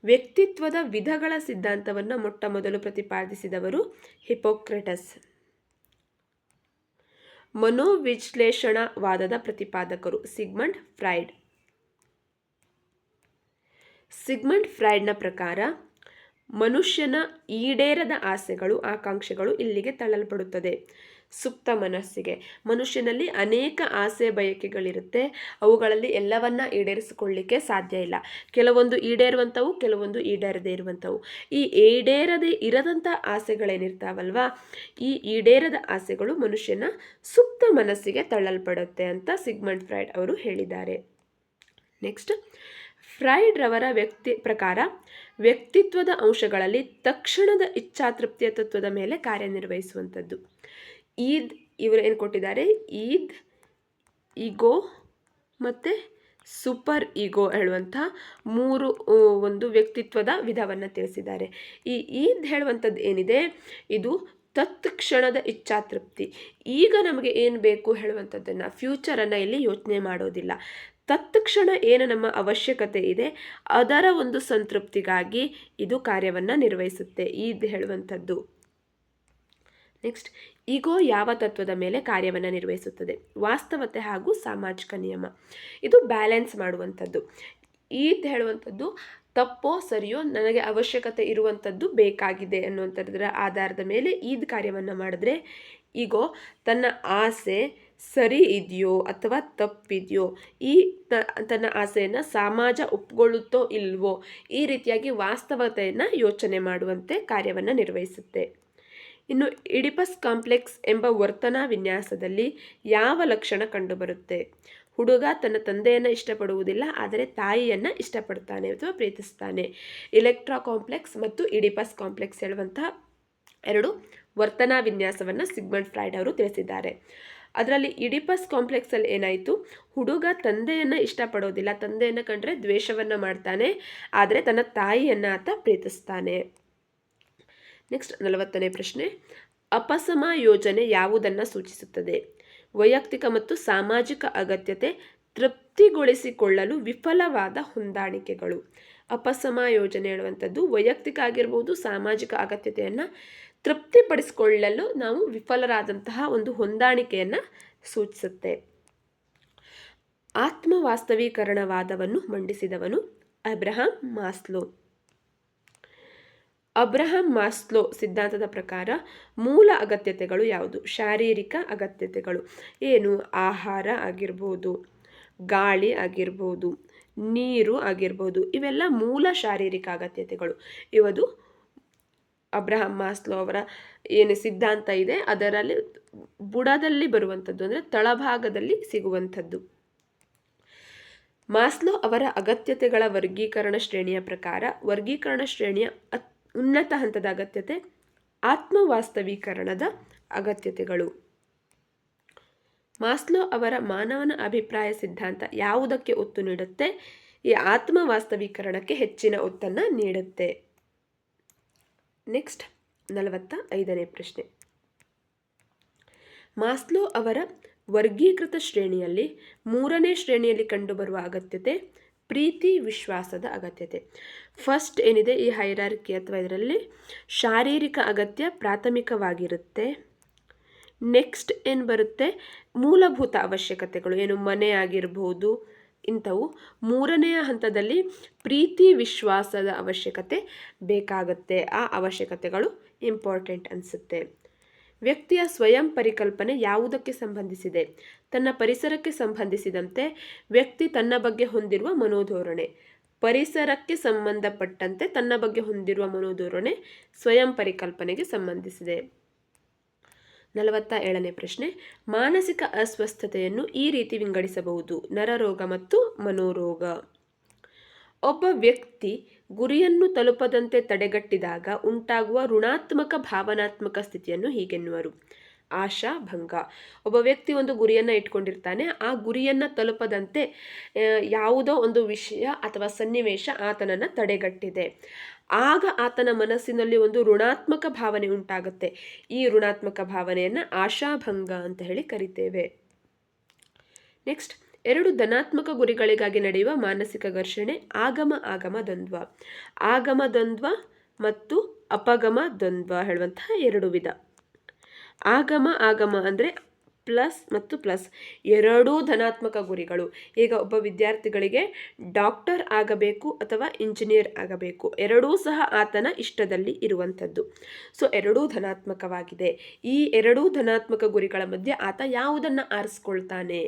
ವ್ಯಕ್ತಿತ್ವದ ವಿಧಗಳ ಸಿದ್ಧಾಂತವನ್ನು ಮೊಟ್ಟ ಮೊದಲು ಪ್ರತಿಪಾದಿಸಿದವರು ಹಿಪೋಕ್ರಟಸ್. ಮನೋವಿಶ್ಲೇಷಣವಾದದ ಪ್ರತಿಪಾದಕರು ಸಿಗ್ಮಂಡ್ ಫ್ರಾಯ್ಡ್. ಸಿಗ್ಮಂಡ್ ಫ್ರಾಯ್ಡ್ನ ಪ್ರಕಾರ ಮನುಷ್ಯನ ಈಡೇರದ ಆಸೆಗಳು ಆಕಾಂಕ್ಷೆಗಳು ಇಲ್ಲಿಗೆ ತಳ್ಳಲ್ಪಡುತ್ತದೆ. ಸುಪ್ತ ಮನಸ್ಸಿಗೆ. ಮನುಷ್ಯನಲ್ಲಿ ಅನೇಕ ಆಸೆ ಬಯಕೆಗಳಿರುತ್ತೆ. ಅವುಗಳಲ್ಲಿ ಎಲ್ಲವನ್ನ ಈಡೇರಿಸಿಕೊಳ್ಳಿಕ್ಕೆ ಸಾಧ್ಯ ಇಲ್ಲ. ಕೆಲವೊಂದು ಈಡೇರುವಂಥವು, ಕೆಲವೊಂದು ಈಡೇರದೇ ಇರುವಂಥವು. ಈ ಈಡೇರದೇ ಇರದಂಥ ಆಸೆಗಳೇನಿರ್ತಾವಲ್ವಾ, ಈ ಈಡೇರದ ಆಸೆಗಳು ಮನುಷ್ಯನ ಸುಪ್ತ ಮನಸ್ಸಿಗೆ ತಳ್ಳಲ್ಪಡುತ್ತೆ ಅಂತ ಸಿಗ್ಮಂಡ್ ಫ್ರಾಯ್ಡ್ ಅವರು ಹೇಳಿದ್ದಾರೆ. ನೆಕ್ಸ್ಟ್ ಫ್ರಾಯ್ಡ್ ರವರ ಪ್ರಕಾರ ವ್ಯಕ್ತಿತ್ವದ ಅಂಶಗಳಲ್ಲಿ ತಕ್ಷಣದ ಇಚ್ಛಾತೃಪ್ತಿಯ ತತ್ವದ ಮೇಲೆ ಕಾರ್ಯನಿರ್ವಹಿಸುವಂಥದ್ದು. ಇವರು ಏನು ಕೊಟ್ಟಿದ್ದಾರೆ? ಈಗೋ ಮತ್ತು ಸೂಪರ್ ಈಗೋ ಹೇಳುವಂಥ 3 ಒಂದು ವ್ಯಕ್ತಿತ್ವದ ವಿಧವನ್ನು ತಿಳಿಸಿದ್ದಾರೆ. ಹೇಳುವಂಥದ್ದು ಏನಿದೆ, ಇದು ತತ್ಕ್ಷಣದ ಇಚ್ಛಾತೃಪ್ತಿ. ಈಗ ನಮಗೆ ಏನು ಬೇಕು ಹೇಳುವಂಥದ್ದನ್ನು, ಫ್ಯೂಚರನ್ನು ಇಲ್ಲಿ ಯೋಚನೆ ಮಾಡೋದಿಲ್ಲ. ತತ್ಕ್ಷಣ ಏನು ನಮ್ಮ ಅವಶ್ಯಕತೆ ಇದೆ ಅದರ ಒಂದು ಸಂತೃಪ್ತಿಗಾಗಿ ಇದು ಕಾರ್ಯವನ್ನು ನಿರ್ವಹಿಸುತ್ತೆ ಹೇಳುವಂಥದ್ದು. ನೆಕ್ಸ್ಟ್ ಈಗೋ ಯಾವ ತತ್ವದ ಮೇಲೆ ಕಾರ್ಯವನ್ನು ನಿರ್ವಹಿಸುತ್ತದೆ? ವಾಸ್ತವತೆ ಹಾಗೂ ಸಾಮಾಜಿಕ ನಿಯಮ. ಇದು ಬ್ಯಾಲೆನ್ಸ್ ಮಾಡುವಂಥದ್ದು. ಹೇಳುವಂಥದ್ದು ತಪ್ಪೋ ಸರಿಯೋ, ನನಗೆ ಅವಶ್ಯಕತೆ ಇರುವಂಥದ್ದು ಬೇಕಾಗಿದೆ ಅನ್ನುವಂಥದ್ರ ಆಧಾರದ ಮೇಲೆ ಕಾರ್ಯವನ್ನು ಮಾಡಿದ್ರೆ ಈಗೋ ತನ್ನ ಆಸೆ ಸರಿ ಇದೆಯೋ ಅಥವಾ ತಪ್ಪಿದೆಯೋ, ತನ್ನ ಆಸೆಯನ್ನು ಸಮಾಜ ಒಪ್ಪಿಕೊಳ್ಳುತ್ತೋ ಇಲ್ವೋ, ಈ ರೀತಿಯಾಗಿ ವಾಸ್ತವತೆಯನ್ನು ಯೋಚನೆ ಮಾಡುವಂತೆ ಕಾರ್ಯವನ್ನು ನಿರ್ವಹಿಸುತ್ತೆ. ಇನ್ನು ಇಡಿಪಸ್ ಕಾಂಪ್ಲೆಕ್ಸ್ ಎಂಬ ವರ್ತನಾ ವಿನ್ಯಾಸದಲ್ಲಿ ಯಾವ ಲಕ್ಷಣ ಕಂಡುಬರುತ್ತೆ? ಹುಡುಗ ತನ್ನ ತಂದೆಯನ್ನು ಇಷ್ಟಪಡುವುದಿಲ್ಲ, ಆದರೆ ತಾಯಿಯನ್ನು ಇಷ್ಟಪಡ್ತಾನೆ ಅಥವಾ ಪ್ರೀತಿಸ್ತಾನೆ. ಇಲೆಕ್ಟ್ರಾ ಕಾಂಪ್ಲೆಕ್ಸ್ ಮತ್ತು ಇಡಿಪಸ್ ಕಾಂಪ್ಲೆಕ್ಸ್ ಹೇಳುವಂತಹ 2 ವರ್ತನಾ ವಿನ್ಯಾಸವನ್ನು ಸಿಗ್ಮಂಡ್ ಫ್ರಾಯ್ಡ್ ಅವರು ತಿಳಿಸಿದ್ದಾರೆ. ಅದರಲ್ಲಿ ಇಡಿಪಸ್ ಕಾಂಪ್ಲೆಕ್ಸಲ್ಲಿ ಏನಾಯಿತು? ಹುಡುಗ ತಂದೆಯನ್ನು ಇಷ್ಟಪಡೋದಿಲ್ಲ, ತಂದೆಯನ್ನು ಕಂಡ್ರೆ ದ್ವೇಷವನ್ನು ಮಾಡ್ತಾನೆ, ಆದರೆ ತನ್ನ ತಾಯಿಯನ್ನು ಆತ ಪ್ರೀತಿಸ್ತಾನೆ. ನೆಕ್ಸ್ಟ್ 40ನೇ ಪ್ರಶ್ನೆ. ಅಪಸಮಾಯೋಜನೆ ಯಾವುದನ್ನು ಸೂಚಿಸುತ್ತದೆ? ವೈಯಕ್ತಿಕ ಮತ್ತು ಸಾಮಾಜಿಕ ಅಗತ್ಯತೆ ತೃಪ್ತಿಗೊಳಿಸಿಕೊಳ್ಳಲು ವಿಫಲವಾದ ಹೊಂದಾಣಿಕೆಗಳು. ಅಪಸಮಾಯೋಜನೆ ಹೇಳುವಂಥದ್ದು ವೈಯಕ್ತಿಕ ಆಗಿರ್ಬೋದು ಸಾಮಾಜಿಕ ಅಗತ್ಯತೆಯನ್ನು ತೃಪ್ತಿಪಡಿಸಿಕೊಳ್ಳಲು ನಾವು ವಿಫಲರಾದಂತಹ ಒಂದು ಹೊಂದಾಣಿಕೆಯನ್ನು ಸೂಚಿಸುತ್ತೆ. ಆತ್ಮವಾಸ್ತವೀಕರಣವಾದವನ್ನು ಮಂಡಿಸಿದವನು ಅಬ್ರಹಾಂ ಮಾಸ್ಲೋ. ಅಬ್ರಹಾಂ ಮಾಸ್ಲೋ ಸಿದ್ಧಾಂತದ ಪ್ರಕಾರ ಮೂಲ ಅಗತ್ಯತೆಗಳು ಯಾವುದು? ಶಾರೀರಿಕ ಅಗತ್ಯತೆಗಳು ಏನು? ಆಹಾರ ಆಗಿರ್ಬೋದು, ಗಾಳಿ ಆಗಿರ್ಬೋದು, ನೀರು ಆಗಿರ್ಬೋದು, ಇವೆಲ್ಲ ಮೂಲ ಶಾರೀರಿಕ ಅಗತ್ಯತೆಗಳು. ಇವದು ಅಬ್ರಹಾಂ ಮಾಸ್ಲೋ ಅವರ ಏನು ಸಿದ್ಧಾಂತ ಇದೆ ಅದರಲ್ಲಿ ಬುಡದಲ್ಲಿ ಬರುವಂಥದ್ದು, ಅಂದರೆ ತಳಭಾಗದಲ್ಲಿ ಸಿಗುವಂಥದ್ದು. ಮಾಸ್ಲೋ ಅವರ ಅಗತ್ಯತೆಗಳ ವರ್ಗೀಕರಣ ಶ್ರೇಣಿಯ ಪ್ರಕಾರ ವರ್ಗೀಕರಣ ಶ್ರೇಣಿಯ ಉನ್ನತ ಹಂತದ ಅಗತ್ಯತೆ ಆತ್ಮವಾಸ್ತವೀಕರಣದ ಅಗತ್ಯತೆಗಳು. ಮಾಸ್ಲೋ ಅವರ ಮಾನವನ ಅಭಿಪ್ರಾಯ ಸಿದ್ಧಾಂತ ಯಾವುದಕ್ಕೆ ಒತ್ತು ನೀಡುತ್ತೆ? ಈ ಆತ್ಮವಾಸ್ತವೀಕರಣಕ್ಕೆ ಹೆಚ್ಚಿನ ಒತ್ತನ್ನು ನೀಡುತ್ತೆ. ನೆಕ್ಸ್ಟ್ 45ನೇ ಪ್ರಶ್ನೆ. ಮಾಸ್ಲೋ ಅವರ ವರ್ಗೀಕೃತ ಶ್ರೇಣಿಯಲ್ಲಿ 3ನೇ ಶ್ರೇಣಿಯಲ್ಲಿ ಕಂಡುಬರುವ ಅಗತ್ಯತೆ ಪ್ರೀತಿ ವಿಶ್ವಾಸದ ಅಗತ್ಯತೆ. ಫಸ್ಟ್ ಏನಿದೆ ಈ ಹೈರಾರ್ಕಿ ಅಥವಾ ಇದರಲ್ಲಿ ಶಾರೀರಿಕ ಅಗತ್ಯ ಪ್ರಾಥಮಿಕವಾಗಿರುತ್ತೆ. ನೆಕ್ಸ್ಟ್ ಏನು ಬರುತ್ತೆ? ಮೂಲಭೂತ ಅವಶ್ಯಕತೆಗಳು, ಏನು ಮನೆ ಆಗಿರ್ಬೋದು ಇಂಥವು. 3ನೆಯ ಹಂತದಲ್ಲಿ ಪ್ರೀತಿ ವಿಶ್ವಾಸದ ಅವಶ್ಯಕತೆ ಬೇಕಾಗುತ್ತೆ. ಆ ಅವಶ್ಯಕತೆಗಳು ಇಂಪಾರ್ಟೆಂಟ್ ಅನಿಸುತ್ತೆ. ವ್ಯಕ್ತಿಯ ಸ್ವಯಂ ಪರಿಕಲ್ಪನೆ ಯಾವುದಕ್ಕೆ ಸಂಬಂಧಿಸಿದೆ? ತನ್ನ ಪರಿಸರಕ್ಕೆ ಸಂಬಂಧಿಸಿದಂತೆ ವ್ಯಕ್ತಿ ತನ್ನ ಬಗ್ಗೆ ಹೊಂದಿರುವ ಮನೋಧೋರಣೆ. ಪರಿಸರಕ್ಕೆ ಸಂಬಂಧಪಟ್ಟಂತೆ ತನ್ನ ಬಗ್ಗೆ ಹೊಂದಿರುವ ಮನೋಧೋರಣೆ ಸ್ವಯಂ ಪರಿಕಲ್ಪನೆಗೆ ಸಂಬಂಧಿಸಿದೆ. 47ನೇ ಪ್ರಶ್ನೆ. ಮಾನಸಿಕ ಅಸ್ವಸ್ಥತೆಯನ್ನು ಈ ರೀತಿ ವಿಂಗಡಿಸಬಹುದು: ನರರೋಗ ಮತ್ತು ಮನೋರೋಗ. ಒಬ್ಬ ವ್ಯಕ್ತಿ ಗುರಿಯನ್ನು ತಲುಪದಂತೆ ತಡೆಗಟ್ಟಿದಾಗ ಉಂಟಾಗುವ ಋಣಾತ್ಮಕ ಭಾವನಾತ್ಮಕ ಸ್ಥಿತಿಯನ್ನು ಹೀಗೆನ್ನುವರು: ಆಶಾಭಂಗ. ಒಬ್ಬ ವ್ಯಕ್ತಿ ಒಂದು ಗುರಿಯನ್ನು ಇಟ್ಕೊಂಡಿರ್ತಾನೆ, ಆ ಗುರಿಯನ್ನು ತಲುಪದಂತೆ ಯಾವುದೋ ಒಂದು ವಿಷಯ ಅಥವಾ ಸನ್ನಿವೇಶ ಆತನನ್ನು ತಡೆಗಟ್ಟಿದೆ. ಆಗ ಆತನ ಮನಸ್ಸಿನಲ್ಲಿ ಒಂದು ಋಣಾತ್ಮಕ ಭಾವನೆ ಉಂಟಾಗುತ್ತೆ. ಈ ಋಣಾತ್ಮಕ ಭಾವನೆಯನ್ನು ಆಶಾಭಂಗ ಅಂತ ಹೇಳಿ ಕರಿತೇವೆ. ನೆಕ್ಸ್ಟ್, 2 ಧನಾತ್ಮಕ ಗುರಿಗಳಿಗಾಗಿ ನಡೆಯುವ ಮಾನಸಿಕ ಘರ್ಷಣೆ ಆಗಮ ದ್ವಂದ್ವ. ಆಗಮ ದ್ವಂದ್ವ ಮತ್ತು ಅಪಗಮ ದ್ವಂದ್ವ ಹೇಳುವಂತಹ 2 ವಿಧ. ಆಗಮ ಅಂದರೆ ಪ್ಲಸ್ ಮತ್ತು ಪ್ಲಸ್, ಎರಡೂ ಧನಾತ್ಮಕ ಗುರಿಗಳು. ಈಗ ಒಬ್ಬ ವಿದ್ಯಾರ್ಥಿಗಳಿಗೆ ಡಾಕ್ಟರ್ ಆಗಬೇಕು ಅಥವಾ ಇಂಜಿನಿಯರ್ ಆಗಬೇಕು, ಎರಡೂ ಸಹ ಆತನ ಇಷ್ಟದಲ್ಲಿ ಇರುವಂಥದ್ದು. ಸೊ ಎರಡೂ ಧನಾತ್ಮಕವಾಗಿದೆ. ಈ ಎರಡೂ ಧನಾತ್ಮಕ ಗುರಿಗಳ ಮಧ್ಯೆ ಆತ ಯಾವುದನ್ನು ಆರಿಸಿಕೊಳ್ತಾನೆ,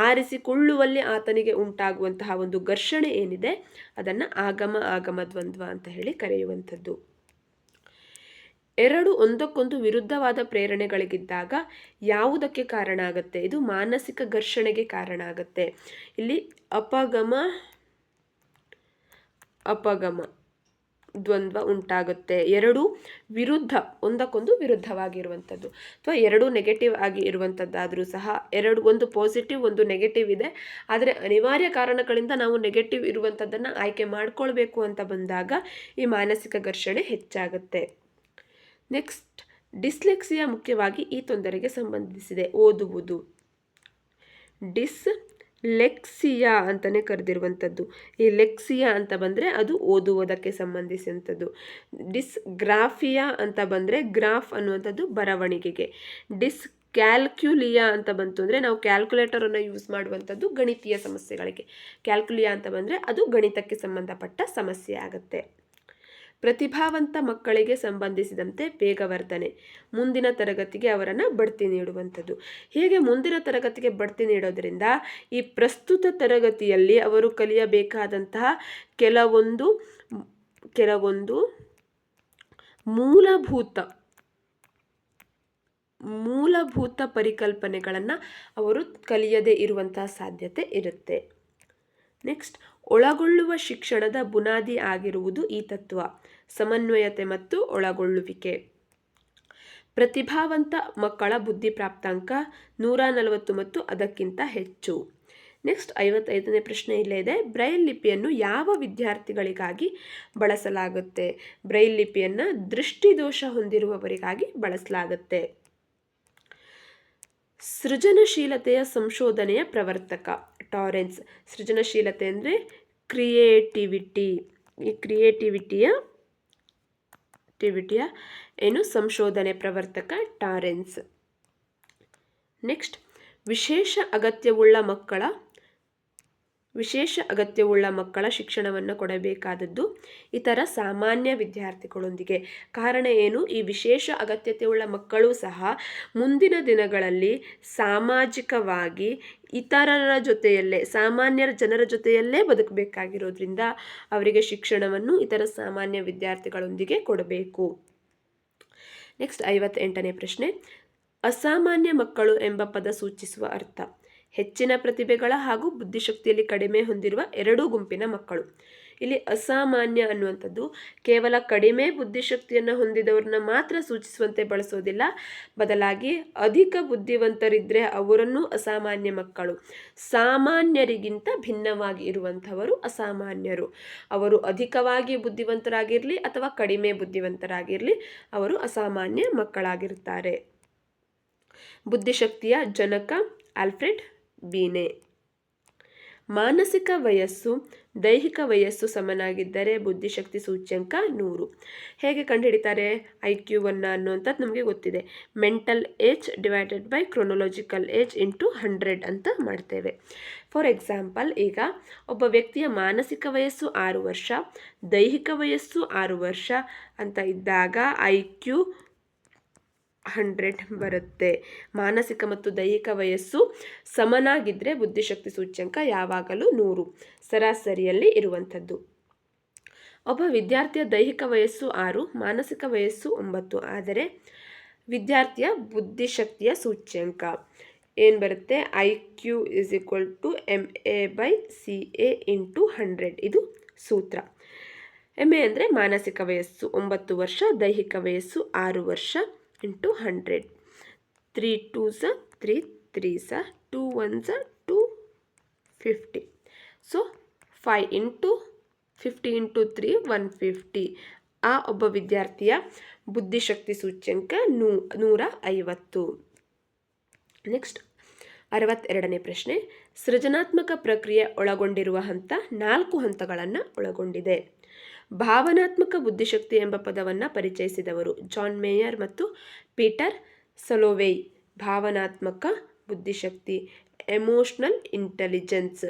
ಆರಿಸಿಕೊಳ್ಳುವಲ್ಲಿ ಆತನಿಗೆ ಉಂಟಾಗುವಂತಹ ಒಂದು ಘರ್ಷಣೆ ಏನಿದೆ ಅದನ್ನು ಆಗಮ ದ್ವಂದ್ವ ಅಂತ ಹೇಳಿ ಕರೆಯುವಂಥದ್ದು. 2 ಒಂದಕ್ಕೊಂದು ವಿರುದ್ಧವಾದ ಪ್ರೇರಣೆಗಳಿಗಿದ್ದಾಗ ಯಾವುದಕ್ಕೆ ಕಾರಣ ಆಗುತ್ತೆ? ಇದು ಮಾನಸಿಕ ಘರ್ಷಣೆಗೆ ಕಾರಣ ಆಗುತ್ತೆ. ಇಲ್ಲಿ ಅಪಗಮ ದ್ವಂದ್ವ ಉಂಟಾಗುತ್ತೆ. 2 ಒಂದಕ್ಕೊಂದು ವಿರುದ್ಧವಾಗಿರುವಂಥದ್ದು, ಅಥವಾ 2 ನೆಗೆಟಿವ್ ಆಗಿ ಇರುವಂಥದ್ದಾದರೂ ಸಹ ಒಂದು ಪಾಸಿಟಿವ್ ಒಂದು ನೆಗೆಟಿವ್ ಇದೆ. ಆದರೆ ಅನಿವಾರ್ಯ ಕಾರಣಗಳಿಂದ ನಾವು ನೆಗೆಟಿವ್ ಇರುವಂಥದ್ದನ್ನು ಆಯ್ಕೆ ಮಾಡ್ಕೊಳ್ಬೇಕು ಅಂತ ಬಂದಾಗ ಈ ಮಾನಸಿಕ ಘರ್ಷಣೆ ಹೆಚ್ಚಾಗುತ್ತೆ. ನೆಕ್ಸ್ಟ್, ಡಿಸ್ಲೆಕ್ಸಿಯಾ ಮುಖ್ಯವಾಗಿ ಈ ತೊಂದರೆಗೆ ಸಂಬಂಧಿಸಿದೆ: ಓದುವುದು. ಡಿಸ್ಲೆಕ್ಸಿಯಾ ಅಂತಲೇ ಕರೆದಿರುವಂಥದ್ದು. ಈ ಲೆಕ್ಸಿಯಾ ಅಂತ ಬಂದರೆ ಅದು ಓದುವುದಕ್ಕೆ ಸಂಬಂಧಿಸಿದಂಥದ್ದು. ಡಿಸ್ಗ್ರಾಫಿಯಾ ಅಂತ ಬಂದರೆ ಗ್ರಾಫ್ ಅನ್ನುವಂಥದ್ದು ಬರವಣಿಗೆಗೆ. ಕ್ಯಾಲ್ಕ್ಯುಲಿಯಾ ಅಂತ ಬಂತು ಅಂದರೆ ನಾವು ಕ್ಯಾಲ್ಕುಲೇಟರನ್ನು ಯೂಸ್ ಮಾಡುವಂಥದ್ದು ಗಣಿತೀಯ ಸಮಸ್ಯೆಗಳಿಗೆ. ಕ್ಯಾಲ್ಕುಲಿಯಾ ಅಂತ ಬಂದರೆ ಅದು ಗಣಿತಕ್ಕೆ ಸಂಬಂಧಪಟ್ಟ ಸಮಸ್ಯೆ ಆಗುತ್ತೆ. ಪ್ರತಿಭಾವಂತ ಮಕ್ಕಳಿಗೆ ಸಂಬಂಧಿಸಿದಂತೆ ವೇಗವರ್ಧನೆ, ಮುಂದಿನ ತರಗತಿಗೆ ಅವರನ್ನು ಬಡ್ತಿ ನೀಡುವಂಥದ್ದು. ಹೇಗೆ ಮುಂದಿನ ತರಗತಿಗೆ ಬಡ್ತಿ ನೀಡೋದ್ರಿಂದ ಈ ಪ್ರಸ್ತುತ ತರಗತಿಯಲ್ಲಿ ಅವರು ಕಲಿಯಬೇಕಾದಂತಹ ಕೆಲವೊಂದು ಮೂಲಭೂತ ಪರಿಕಲ್ಪನೆಗಳನ್ನು ಅವರು ಕಲಿಯದೇ ಇರುವಂತಹ ಸಾಧ್ಯತೆ ಇರುತ್ತೆ. ನೆಕ್ಸ್ಟ್, ಒಳಗೊಳ್ಳುವ ಶಿಕ್ಷಣದ ಬುನಾದಿ ಆಗಿರುವುದು ಈ ತತ್ವ: ಸಮನ್ವಯತೆ ಮತ್ತು ಒಳಗೊಳ್ಳುವಿಕೆ. ಪ್ರತಿಭಾವಂತ ಮಕ್ಕಳ ಬುದ್ಧಿ ಪ್ರಾಪ್ತಾಂಕ 140 ಮತ್ತು ಅದಕ್ಕಿಂತ ಹೆಚ್ಚು. ನೆಕ್ಸ್ಟ್ 55ನೇ ಪ್ರಶ್ನೆ ಇಲ್ಲೇ ಇದೆ: ಬ್ರೈಲ್ ಲಿಪಿಯನ್ನು ಯಾವ ವಿದ್ಯಾರ್ಥಿಗಳಿಗಾಗಿ ಬಳಸಲಾಗುತ್ತೆ? ಬ್ರೈಲ್ ಲಿಪಿಯನ್ನು ದೃಷ್ಟಿದೋಷ ಹೊಂದಿರುವವರಿಗಾಗಿ ಬಳಸಲಾಗುತ್ತೆ. ಸೃಜನಶೀಲತೆಯ ಸಂಶೋಧನೆಯ ಪ್ರವರ್ತಕ ಟಾರೆನ್ಸ್. ಸೃಜನಶೀಲತೆ ಅಂದರೆ ಕ್ರಿಯೇಟಿವಿಟಿ. ಈ ಕ್ರಿಯೇಟಿವಿಟಿಯ ಏನು ಸಂಶೋಧನೆ ಪ್ರವರ್ತಕ ಟಾರೆನ್ಸ್. ನೆಕ್ಸ್ಟ್, ವಿಶೇಷ ಅಗತ್ಯವುಳ್ಳ ಮಕ್ಕಳ ಶಿಕ್ಷಣವನ್ನು ಕೊಡಬೇಕಾದದ್ದು ಇತರ ಸಾಮಾನ್ಯ ವಿದ್ಯಾರ್ಥಿಗಳೊಂದಿಗೆ. ಕಾರಣ ಏನು? ಈ ವಿಶೇಷ ಅಗತ್ಯತೆಯುಳ್ಳ ಮಕ್ಕಳು ಸಹ ಮುಂದಿನ ದಿನಗಳಲ್ಲಿ ಸಾಮಾಜಿಕವಾಗಿ ಇತರರ ಜೊತೆಯಲ್ಲೇ, ಸಾಮಾನ್ಯರ ಜನರ ಜೊತೆಯಲ್ಲೇ ಬದುಕಬೇಕಾಗಿರೋದ್ರಿಂದ ಅವರಿಗೆ ಶಿಕ್ಷಣವನ್ನು ಇತರ ಸಾಮಾನ್ಯ ವಿದ್ಯಾರ್ಥಿಗಳೊಂದಿಗೆ ಕೊಡಬೇಕು. ನೆಕ್ಸ್ಟ್ 58ನೇ ಪ್ರಶ್ನೆ, ಅಸಾಮಾನ್ಯ ಮಕ್ಕಳು ಎಂಬ ಪದ ಸೂಚಿಸುವ ಅರ್ಥ. ಹೆಚ್ಚಿನ ಪ್ರತಿಭೆಗಳ ಹಾಗೂ ಬುದ್ಧಿಶಕ್ತಿಯಲ್ಲಿ ಕಡಿಮೆ ಹೊಂದಿರುವ ಎರಡೂ ಗುಂಪಿನ ಮಕ್ಕಳು. ಇಲ್ಲಿ ಅಸಾಮಾನ್ಯ ಅನ್ನುವಂಥದ್ದು ಕೇವಲ ಕಡಿಮೆ ಬುದ್ಧಿಶಕ್ತಿಯನ್ನು ಹೊಂದಿದವ್ರನ್ನ ಮಾತ್ರ ಸೂಚಿಸುವಂತೆ ಬಳಸೋದಿಲ್ಲ, ಬದಲಾಗಿ ಅಧಿಕ ಬುದ್ಧಿವಂತರಿದ್ದರೆ ಅವರನ್ನು ಅಸಾಮಾನ್ಯ ಮಕ್ಕಳು. ಸಾಮಾನ್ಯರಿಗಿಂತ ಭಿನ್ನವಾಗಿ ಇರುವಂಥವರು ಅಸಾಮಾನ್ಯರು. ಅವರು ಅಧಿಕವಾಗಿ ಬುದ್ಧಿವಂತರಾಗಿರಲಿ ಅಥವಾ ಕಡಿಮೆ ಬುದ್ಧಿವಂತರಾಗಿರಲಿ, ಅವರು ಅಸಾಮಾನ್ಯ ಮಕ್ಕಳಾಗಿರ್ತಾರೆ. ಬುದ್ಧಿಶಕ್ತಿಯ ಜನಕ ಆಲ್ಫ್ರೆಡ್ ಬೀನೆ. ಮಾನಸಿಕ ವಯಸ್ಸು ದೈಹಿಕ ವಯಸ್ಸು ಸಮನಾಗಿದ್ದರೆ ಬುದ್ಧಿಶಕ್ತಿ ಸೂಚ್ಯಂಕ 100. ಹೇಗೆ ಕಂಡುಹಿಡಿತಾರೆ IQ-ವನ್ನು ಅನ್ನುವಂಥದ್ದು ನಮಗೆ ಗೊತ್ತಿದೆ. Mental age divided by chronological age into 100 ಅಂತ ಮಾಡ್ತೇವೆ. ಫಾರ್ ಎಕ್ಸಾಂಪಲ್, ಈಗ ಒಬ್ಬ ವ್ಯಕ್ತಿಯ ಮಾನಸಿಕ ವಯಸ್ಸು 6 ವರ್ಷ, ದೈಹಿಕ ವಯಸ್ಸು 6 ವರ್ಷ ಅಂತ ಇದ್ದಾಗ IQ 100 ಬರುತ್ತೆ. ಮಾನಸಿಕ ಮತ್ತು ದೈಹಿಕ ವಯಸ್ಸು ಸಮನಾಗಿದ್ದರೆ ಬುದ್ಧಿಶಕ್ತಿ ಸೂಚ್ಯಂಕ ಯಾವಾಗಲೂ 100 ಸರಾಸರಿಯಲ್ಲಿ ಇರುವಂಥದ್ದು. ಒಬ್ಬ ವಿದ್ಯಾರ್ಥಿಯ ದೈಹಿಕ ವಯಸ್ಸು 6, ಮಾನಸಿಕ ವಯಸ್ಸು 9 ಆದರೆ ವಿದ್ಯಾರ್ಥಿಯ ಬುದ್ಧಿಶಕ್ತಿಯ ಸೂಚ್ಯಂಕ ಏನು ಬರುತ್ತೆ? IQ = MA/CA × 100. ಇದು ಸೂತ್ರ. MA ಅಂದರೆ ಮಾನಸಿಕ ವಯಸ್ಸು 9 ವರ್ಷ, ದೈಹಿಕ ವಯಸ್ಸು 6 ವರ್ಷ × 100. 3 2s 3 3s 2 1s 250. ಸೊ 5 × 50 × 3 150. ಆ ಒಬ್ಬ ವಿದ್ಯಾರ್ಥಿಯ ಬುದ್ಧಿಶಕ್ತಿ ಸೂಚ್ಯಂಕ 150. ನೆಕ್ಸ್ಟ್ 62ನೇ ಪ್ರಶ್ನೆ, ಸೃಜನಾತ್ಮಕ ಪ್ರಕ್ರಿಯೆ ಒಳಗೊಂಡಿರುವ ಹಂತ 4 ಹಂತಗಳನ್ನು ಒಳಗೊಂಡಿದೆ. ಭಾವನಾತ್ಮಕ ಬುದ್ಧಿಶಕ್ತಿ ಎಂಬ ಪದವನ್ನು ಪರಿಚಯಿಸಿದವರು ಜಾನ್ ಮೇಯರ್ ಮತ್ತು ಪೀಟರ್ ಸಲೋವೆಯ್. ಭಾವನಾತ್ಮಕ ಬುದ್ಧಿಶಕ್ತಿ ಎಮೋಷನಲ್ ಇಂಟೆಲಿಜೆನ್ಸ್.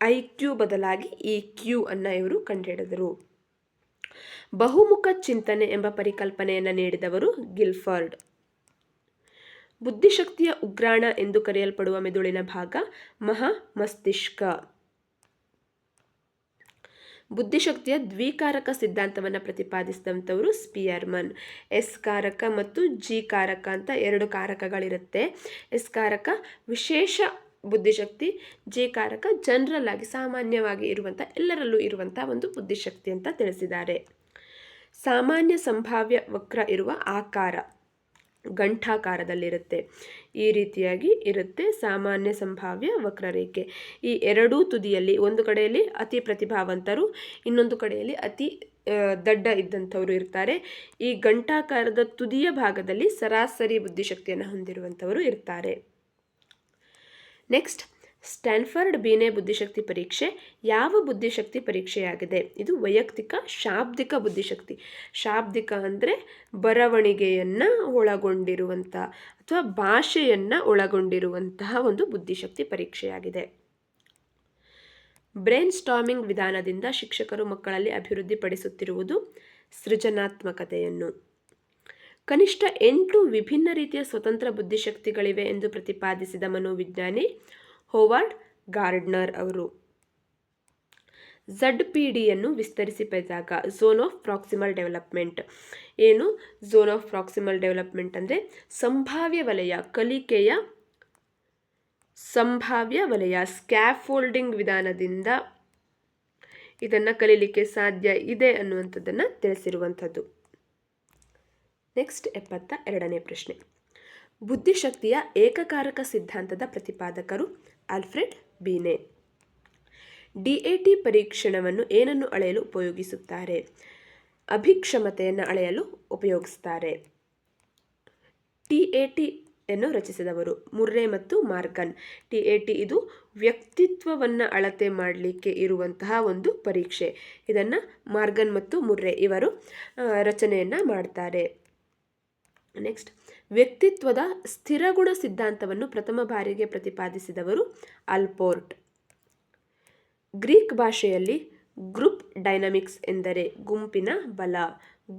IQ ಬದಲಾಗಿ EQ ಅನ್ನು ಇವರು ಕಂಡುಹಿಡಿದರು. ಬಹುಮುಖ ಚಿಂತನೆ ಎಂಬ ಪರಿಕಲ್ಪನೆಯನ್ನು ನೀಡಿದವರು ಗಿಲ್ಫರ್ಡ್. ಬುದ್ಧಿಶಕ್ತಿಯ ಉಗ್ರಾಣ ಎಂದು ಕರೆಯಲ್ಪಡುವ ಮೆದುಳಿನ ಭಾಗ ಮಸ್ತಿಷ್ಕ. ಬುದ್ಧಿಶಕ್ತಿಯ ದ್ವಿಕಾರಕ ಸಿದ್ಧಾಂತವನ್ನು ಪ್ರತಿಪಾದಿಸಿದಂಥವರು ಸ್ಪಿಯರ್ಮನ್. S ಕಾರಕ ಮತ್ತು G ಕಾರಕ ಅಂತ 2 ಕಾರಕಗಳಿರುತ್ತೆ. S ಕಾರಕ ವಿಶೇಷ ಬುದ್ಧಿಶಕ್ತಿ, G ಕಾರಕ ಜನರಲ್ ಆಗಿ ಸಾಮಾನ್ಯವಾಗಿ ಇರುವಂಥ ಎಲ್ಲರಲ್ಲೂ ಇರುವಂಥ ಒಂದು ಬುದ್ಧಿಶಕ್ತಿ ಅಂತ ತಿಳಿಸಿದ್ದಾರೆ. ಸಾಮಾನ್ಯ ಸಂಭಾವ್ಯ ವಕ್ರ ಇರುವ ಆಕಾರ ಗಂಠಾಕಾರದಲ್ಲಿರುತ್ತೆ. ಈ ರೀತಿಯಾಗಿ ಇರುತ್ತೆ ಸಾಮಾನ್ಯ ಸಂಭಾವ್ಯ ವಕ್ರರೇಖೆ. ಈ ಎರಡೂ ತುದಿಯಲ್ಲಿ, ಒಂದು ಕಡೆಯಲ್ಲಿ ಅತಿ ಪ್ರತಿಭಾವಂತರು, ಇನ್ನೊಂದು ಕಡೆಯಲ್ಲಿ ಅತಿ ದಡ್ಡ ಇದ್ದಂಥವರು ಇರ್ತಾರೆ. ಈ ಗಂಠಾಕಾರದ ತುದಿಯ ಭಾಗದಲ್ಲಿ ಸರಾಸರಿ ಬುದ್ಧಿಶಕ್ತಿಯನ್ನು ಹೊಂದಿರುವಂಥವರು ಇರ್ತಾರೆ. ನೆಕ್ಸ್ಟ್, ಸ್ಟ್ಯಾನ್ಫರ್ಡ್ ಬೀನೆ ಬುದ್ಧಿಶಕ್ತಿ ಪರೀಕ್ಷೆ ಯಾವ ಬುದ್ಧಿಶಕ್ತಿ ಪರೀಕ್ಷೆಯಾಗಿದೆ? ಇದು ವೈಯಕ್ತಿಕ ಶಾಬ್ದಿಕ ಬುದ್ಧಿಶಕ್ತಿ. ಶಾಬ್ದಿಕ ಅಂದರೆ ಬರವಣಿಗೆಯನ್ನು ಒಳಗೊಂಡಿರುವಂಥ ಅಥವಾ ಭಾಷೆಯನ್ನು ಒಳಗೊಂಡಿರುವಂತಹ ಒಂದು ಬುದ್ಧಿಶಕ್ತಿ ಪರೀಕ್ಷೆಯಾಗಿದೆ. ಬ್ರೈನ್ ಸ್ಟಾರ್ಮಿಂಗ್ ವಿಧಾನದಿಂದ ಶಿಕ್ಷಕರು ಮಕ್ಕಳಲ್ಲಿ ಅಭಿವೃದ್ಧಿಪಡಿಸುತ್ತಿರುವುದು ಸೃಜನಾತ್ಮಕತೆಯನ್ನು. ಕನಿಷ್ಠ 8 ವಿಭಿನ್ನ ರೀತಿಯ ಸ್ವತಂತ್ರ ಬುದ್ಧಿಶಕ್ತಿಗಳಿವೆ ಎಂದು ಪ್ರತಿಪಾದಿಸಿದ ಮನೋವಿಜ್ಞಾನಿ ಹೋವಾರ್ಡ್ ಗಾರ್ಡ್ನರ್ ಅವರು. ZPDಯನ್ನು ವಿಸ್ತರಿಸಿ ಬರೆದಾಗ ಝೋನ್ ಆಫ್ ಪ್ರಾಕ್ಸಿಮಲ್ ಡೆವಲಪ್ಮೆಂಟ್. ಏನು ಝೋನ್ ಆಫ್ ಪ್ರಾಕ್ಸಿಮಲ್ ಡೆವಲಪ್ಮೆಂಟ್ ಅಂದರೆ ಸಂಭಾವ್ಯ ವಲಯ, ಕಲಿಕೆಯ ಸಂಭಾವ್ಯ ವಲಯ. ಸ್ಕ್ಯಾಫೋಲ್ಡಿಂಗ್ ವಿಧಾನದಿಂದ ಇದನ್ನು ಕಲೀಲಿಕ್ಕೆ ಸಾಧ್ಯ ಇದೆ ಅನ್ನುವಂಥದ್ದನ್ನು ತಿಳಿಸಿರುವಂಥದ್ದು. ನೆಕ್ಸ್ಟ್ 72ನೇ ಪ್ರಶ್ನೆ, ಬುದ್ಧಿಶಕ್ತಿಯ ಏಕಕಾರಕ ಸಿದ್ಧಾಂತದ ಪ್ರತಿಪಾದಕರು ಆಲ್ಫ್ರೆಡ್ ಬೀನೆ. DAT ಪರೀಕ್ಷಣವನ್ನು ಏನನ್ನು ಅಳೆಯಲು ಉಪಯೋಗಿಸುತ್ತಾರೆ? ಅಭಿಕ್ಷಮತೆಯನ್ನು ಅಳೆಯಲು ಉಪಯೋಗಿಸ್ತಾರೆ. TAT ಯನ್ನು ರಚಿಸಿದವರು ಮುರ್ರೆ ಮತ್ತು ಮಾರ್ಗನ್. TAT ಇದು ವ್ಯಕ್ತಿತ್ವವನ್ನು ಅಳತೆ ಮಾಡಲಿಕ್ಕೆ ಇರುವಂತಹ ಒಂದು ಪರೀಕ್ಷೆ. ಇದನ್ನು ಮಾರ್ಗನ್ ಮತ್ತು ಮುರ್ರೆ ಇವರು ರಚನೆಯನ್ನು ಮಾಡ್ತಾರೆ. ನೆಕ್ಸ್ಟ್, ವ್ಯಕ್ತಿತ್ವದ ಸ್ಥಿರಗುಣ ಸಿದ್ಧಾಂತವನ್ನು ಪ್ರಥಮ ಬಾರಿಗೆ ಪ್ರತಿಪಾದಿಸಿದವರು ಅಲ್ಪೋರ್ಟ್. ಗ್ರೀಕ್ ಭಾಷೆಯಲ್ಲಿ ಗ್ರೂಪ್ ಡೈನಾಮಿಕ್ಸ್ ಎಂದರೆ ಗುಂಪಿನ ಬಲ,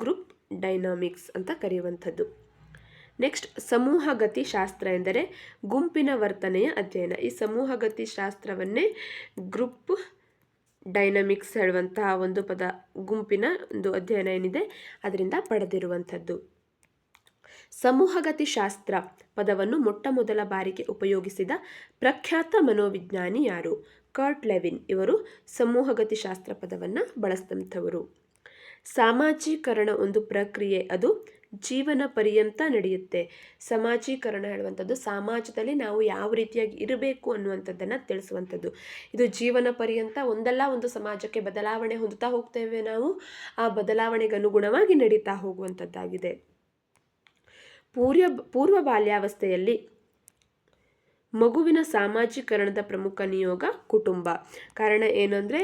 ಗ್ರೂಪ್ ಡೈನಾಮಿಕ್ಸ್ ಅಂತ ಕರೆಯುವಂಥದ್ದು. ನೆಕ್ಸ್ಟ್, ಸಮೂಹಗತಿ ಶಾಸ್ತ್ರ ಎಂದರೆ ಗುಂಪಿನ ವರ್ತನೆಯ ಅಧ್ಯಯನ. ಈ ಸಮೂಹಗತಿ ಶಾಸ್ತ್ರವನ್ನೇ ಗ್ರೂಪ್ ಡೈನಾಮಿಕ್ಸ್ ಹೇಳುವಂತಹ ಒಂದು ಪದ, ಗುಂಪಿನ ಒಂದು ಅಧ್ಯಯನ ಏನಿದೆ ಅದರಿಂದ ಪಡೆದಿರುವಂಥದ್ದು. ಸಮೂಹಗತಿ ಶಾಸ್ತ್ರ ಪದವನ್ನು ಮೊಟ್ಟ ಮೊದಲ ಬಾರಿಗೆ ಉಪಯೋಗಿಸಿದ ಪ್ರಖ್ಯಾತ ಮನೋವಿಜ್ಞಾನಿ ಯಾರು? ಕರ್ಟ್ ಲೆವಿನ್ ಇವರು ಸಮೂಹಗತಿ ಶಾಸ್ತ್ರ ಪದವನ್ನು ಬಳಸಿದಂಥವರು. ಸಾಮಾಜೀಕರಣ ಒಂದು ಪ್ರಕ್ರಿಯೆ, ಅದು ಜೀವನ ಪರ್ಯಂತ ನಡೆಯುತ್ತೆ. ಸಮಾಜೀಕರಣ ಹೇಳುವಂಥದ್ದು ಸಮಾಜದಲ್ಲಿ ನಾವು ಯಾವ ರೀತಿಯಾಗಿ ಇರಬೇಕು ಅನ್ನುವಂಥದ್ದನ್ನು ತಿಳಿಸುವಂಥದ್ದು. ಇದು ಜೀವನ ಪರ್ಯಂತ ಒಂದಲ್ಲ ಒಂದು ಸಮಾಜಕ್ಕೆ ಬದಲಾವಣೆ ಹೊಂದುತ್ತಾ ಹೋಗ್ತೇವೆ ನಾವು, ಆ ಬದಲಾವಣೆಗೆ ಅನುಗುಣವಾಗಿ ನಡೀತಾ ಹೋಗುವಂಥದ್ದಾಗಿದೆ. ಪೂರ್ವ ಬಾಲ್ಯಾವಸ್ಥೆಯಲ್ಲಿ ಮಗುವಿನ ಸಾಮಾಜೀಕರಣದ ಪ್ರಮುಖ ನಿಯೋಗ ಕುಟುಂಬ. ಕಾರಣ ಏನು ಅಂದರೆ,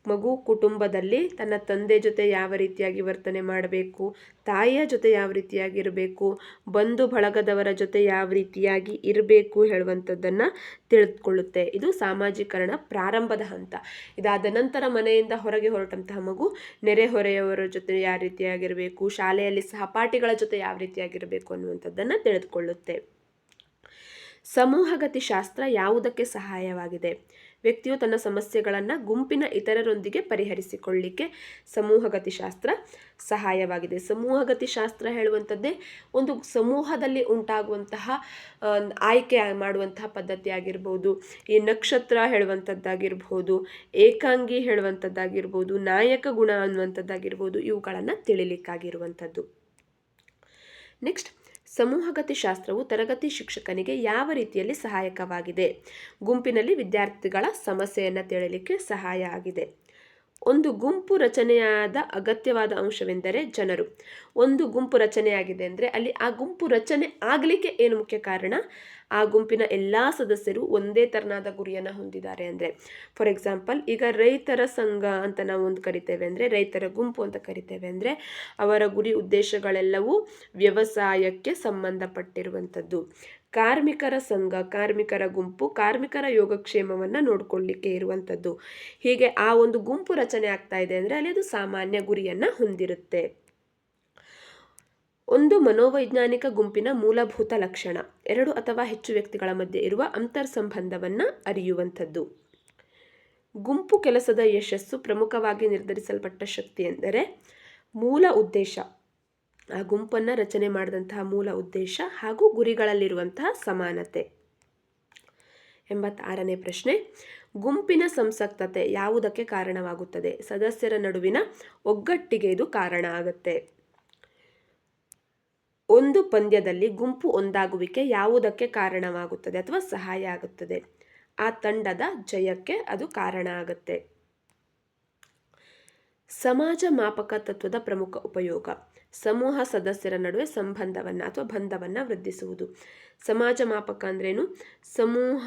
ಮಗು ಕುಟುಂಬದಲ್ಲಿ ತನ್ನ ತಂದೆ ಜೊತೆ ಯಾವ ರೀತಿಯಾಗಿ ವರ್ತನೆ ಮಾಡಬೇಕು, ತಾಯಿಯ ಜೊತೆ ಯಾವ ರೀತಿಯಾಗಿ ಇರಬೇಕು, ಬಂಧು ಬಳಗದವರ ಜೊತೆ ಯಾವ ರೀತಿಯಾಗಿ ಇರಬೇಕು ಹೇಳುವಂಥದ್ದನ್ನು ತಿಳಿದುಕೊಳ್ಳುತ್ತೆ. ಇದು ಸಾಮಾಜೀಕರಣ ಪ್ರಾರಂಭದ ಹಂತ. ಇದಾದ ನಂತರ ಮನೆಯಿಂದ ಹೊರಗೆ ಹೊರಟಂತಹ ಮಗು ನೆರೆಹೊರೆಯವರ ಜೊತೆ ಯಾವ ರೀತಿಯಾಗಿರಬೇಕು, ಶಾಲೆಯಲ್ಲಿ ಸಹಪಾಠಿಗಳ ಜೊತೆ ಯಾವ ರೀತಿಯಾಗಿರಬೇಕು ಅನ್ನುವಂಥದ್ದನ್ನು ತಿಳಿದುಕೊಳ್ಳುತ್ತೆ. ಸಮೂಹಗತಿ ಶಾಸ್ತ್ರ ಯಾವುದಕ್ಕೆ ಸಹಾಯವಾಗಿದೆ? ವ್ಯಕ್ತಿಯು ತನ್ನ ಸಮಸ್ಯೆಗಳನ್ನು ಗುಂಪಿನ ಇತರರೊಂದಿಗೆ ಪರಿಹರಿಸಿಕೊಳ್ಳಲಿಕ್ಕೆ ಸಮೂಹಗತಿ ಶಾಸ್ತ್ರ ಸಹಾಯವಾಗಿದೆ. ಸಮೂಹಗತಿ ಶಾಸ್ತ್ರ ಹೇಳುವಂಥದ್ದೇ ಒಂದು ಸಮೂಹದಲ್ಲಿ ಉಂಟಾಗುವಂತಹ ಆಯ್ಕೆ ಮಾಡುವಂತಹ ಪದ್ಧತಿ ಆಗಿರ್ಬೋದು, ಈ ನಕ್ಷತ್ರ ಹೇಳುವಂಥದ್ದಾಗಿರ್ಬೋದು, ಏಕಾಂಗಿ ಹೇಳುವಂಥದ್ದಾಗಿರ್ಬೋದು, ನಾಯಕ ಗುಣ ಅನ್ನುವಂಥದ್ದಾಗಿರ್ಬೋದು, ಇವುಗಳನ್ನು ತಿಳಿಲಿಕ್ಕಾಗಿರುವಂಥದ್ದು. ನೆಕ್ಸ್ಟ್, ಸಮೂಹಗತಿ ಶಾಸ್ತ್ರವು ತರಗತಿ ಶಿಕ್ಷಕನಿಗೆ ಯಾವ ರೀತಿಯಲ್ಲಿ ಸಹಾಯಕವಾಗಿದೆ? ಗುಂಪಿನಲ್ಲಿ ವಿದ್ಯಾರ್ಥಿಗಳ ಸಮಸ್ಯೆಯನ್ನು ತಿಳಿಯಲಿಕ್ಕೆ ಸಹಾಯ ಆಗಿದೆ. ಒಂದು ಗುಂಪು ರಚನೆಯಾದ ಅಗತ್ಯವಾದ ಅಂಶವೆಂದರೆ ಜನರು. ಒಂದು ಗುಂಪು ರಚನೆಯಾಗಿದೆ ಅಂದರೆ ಅಲ್ಲಿ ಆ ಗುಂಪು ರಚನೆ ಆಗಲಿಕ್ಕೆ ಏನು ಮುಖ್ಯ ಕಾರಣ? ಆ ಗುಂಪಿನ ಎಲ್ಲ ಸದಸ್ಯರು ಒಂದೇ ತೆರನಾದ ಗುರಿಯನ್ನು ಹೊಂದಿದ್ದಾರೆ ಅಂದರೆ. ಫಾರ್ ಎಕ್ಸಾಂಪಲ್, ಈಗ ರೈತರ ಸಂಘ ಅಂತ ನಾವು ಒಂದು ಕರಿತೇವೆ ಅಂದರೆ, ರೈತರ ಗುಂಪು ಅಂತ ಕರಿತೇವೆ ಅಂದರೆ, ಅವರ ಗುರಿ ಉದ್ದೇಶಗಳೆಲ್ಲವೂ ವ್ಯವಸಾಯಕ್ಕೆ ಸಂಬಂಧಪಟ್ಟಿರುವಂಥದ್ದು. ಕಾರ್ಮಿಕರ ಸಂಘ, ಕಾರ್ಮಿಕರ ಗುಂಪು ಕಾರ್ಮಿಕರ ಯೋಗಕ್ಷೇಮವನ್ನು ನೋಡಿಕೊಳ್ಳಲಿಕ್ಕೆ ಇರುವಂಥದ್ದು. ಹೀಗೆ ಆ ಒಂದು ಗುಂಪು ರಚನೆ ಆಗ್ತಾ ಇದೆ ಅಂದರೆ ಅಲ್ಲಿ ಅದು ಸಾಮಾನ್ಯ ಗುರಿಯನ್ನು ಹೊಂದಿರುತ್ತೆ. ಒಂದು ಮನೋವೈಜ್ಞಾನಿಕ ಗುಂಪಿನ ಮೂಲಭೂತ ಲಕ್ಷಣ, ಎರಡು ಅಥವಾ ಹೆಚ್ಚು ವ್ಯಕ್ತಿಗಳ ಮಧ್ಯೆ ಇರುವ ಅಂತರ್ಸಂಬಂಧವನ್ನು ಅರಿಯುವಂಥದ್ದು. ಗುಂಪು ಕೆಲಸದ ಯಶಸ್ಸು ಪ್ರಮುಖವಾಗಿ ನಿರ್ಧರಿಸಲ್ಪಟ್ಟ ಶಕ್ತಿ ಎಂದರೆ ಮೂಲ ಉದ್ದೇಶ, ಆ ಗುಂಪನ್ನು ರಚನೆ ಮಾಡಿದಂತಹ ಮೂಲ ಉದ್ದೇಶ ಹಾಗೂ ಗುರಿಗಳಲ್ಲಿರುವಂತಹ ಸಮಾನತೆ. 86ನೇ ಪ್ರಶ್ನೆ, ಗುಂಪಿನ ಸಂಸಕ್ತತೆ ಯಾವುದಕ್ಕೆ ಕಾರಣವಾಗುತ್ತದೆ? ಸದಸ್ಯರ ನಡುವಿನ ಒಗ್ಗಟ್ಟಿಗೆ ಇದು ಕಾರಣ ಆಗುತ್ತೆ. ಒಂದು ಪಂದ್ಯದಲ್ಲಿ ಗುಂಪು ಒಂದಾಗುವಿಕೆ ಯಾವುದಕ್ಕೆ ಕಾರಣವಾಗುತ್ತದೆ ಅಥವಾ ಸಹಾಯ ಆಗುತ್ತದೆ? ಆ ತಂಡದ ಜಯಕ್ಕೆ ಅದು ಕಾರಣ ಆಗುತ್ತೆ. ಸಮಾಜ ಮಾಪಕ ತತ್ವದ ಪ್ರಮುಖ ಉಪಯೋಗ, ಸಮೂಹ ಸದಸ್ಯರ ನಡುವೆ ಸಂಬಂಧವನ್ನು ಅಥವಾ ಬಂಧವನ್ನು ವೃದ್ಧಿಸುವುದು. ಸಮಾಜ ಮಾಪಕ ಅಂದ್ರೇನು? ಸಮೂಹ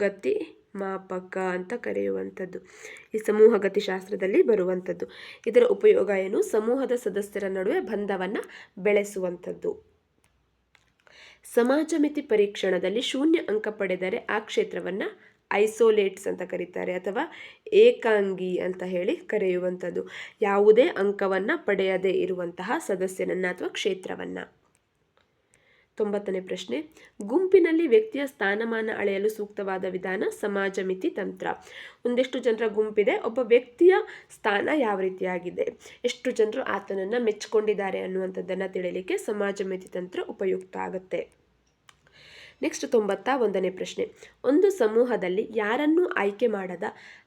ಗತಿ ಮಾಪಕ ಅಂತ ಕರೆಯುವಂಥದ್ದು. ಈ ಸಮೂಹ ಗತಿ ಶಾಸ್ತ್ರದಲ್ಲಿ ಬರುವಂಥದ್ದು. ಇದರ ಉಪಯೋಗ ಏನು? ಸಮೂಹದ ಸದಸ್ಯರ ನಡುವೆ ಬಂಧವನ್ನು ಬೆಳೆಸುವಂಥದ್ದು. ಸಮಾಜ ಮಿತಿ ಪರೀಕ್ಷಣದಲ್ಲಿ 0 ಅಂಕ ಪಡೆದರೆ ಆ ಕ್ಷೇತ್ರವನ್ನು ಐಸೋಲೇಟ್ಸ್ ಅಂತ ಕರೀತಾರೆ ಅಥವಾ ಏಕಾಂಗಿ ಅಂತ ಹೇಳಿ ಕರೆಯುವಂಥದ್ದು. ಯಾವುದೇ ಅಂಕವನ್ನು ಪಡೆಯದೇ ಇರುವಂತಹ ಸದಸ್ಯನನ್ನು ಅಥವಾ ಕ್ಷೇತ್ರವನ್ನು. 90ನೇ ಪ್ರಶ್ನೆ, ಗುಂಪಿನಲ್ಲಿ ವ್ಯಕ್ತಿಯ ಸ್ಥಾನಮಾನ ಅಳೆಯಲು ಸೂಕ್ತವಾದ ವಿಧಾನ ಸಮಾಜ ಮಿತಿ ತಂತ್ರ. ಒಂದೆಷ್ಟು ಜನರ ಗುಂಪಿದೆ, ಒಬ್ಬ ವ್ಯಕ್ತಿಯ ಸ್ಥಾನ ಯಾವ ರೀತಿಯಾಗಿದೆ, ಎಷ್ಟು ಜನರು ಆತನನ್ನು ಮೆಚ್ಚಿಕೊಂಡಿದ್ದಾರೆ ಅನ್ನುವಂಥದ್ದನ್ನು ತಿಳಿಯಲಿಕ್ಕೆ ಸಮಾಜ ಮಿತಿ ತಂತ್ರ ಉಪಯುಕ್ತ ಆಗುತ್ತೆ. ನೆಕ್ಸ್ಟ್ 91ನೇ ಪ್ರಶ್ನೆ, ಒಂದು ಸಮೂಹದಲ್ಲಿ ಯಾರನ್ನೂ ಆಯ್ಕೆ ಮಾಡದ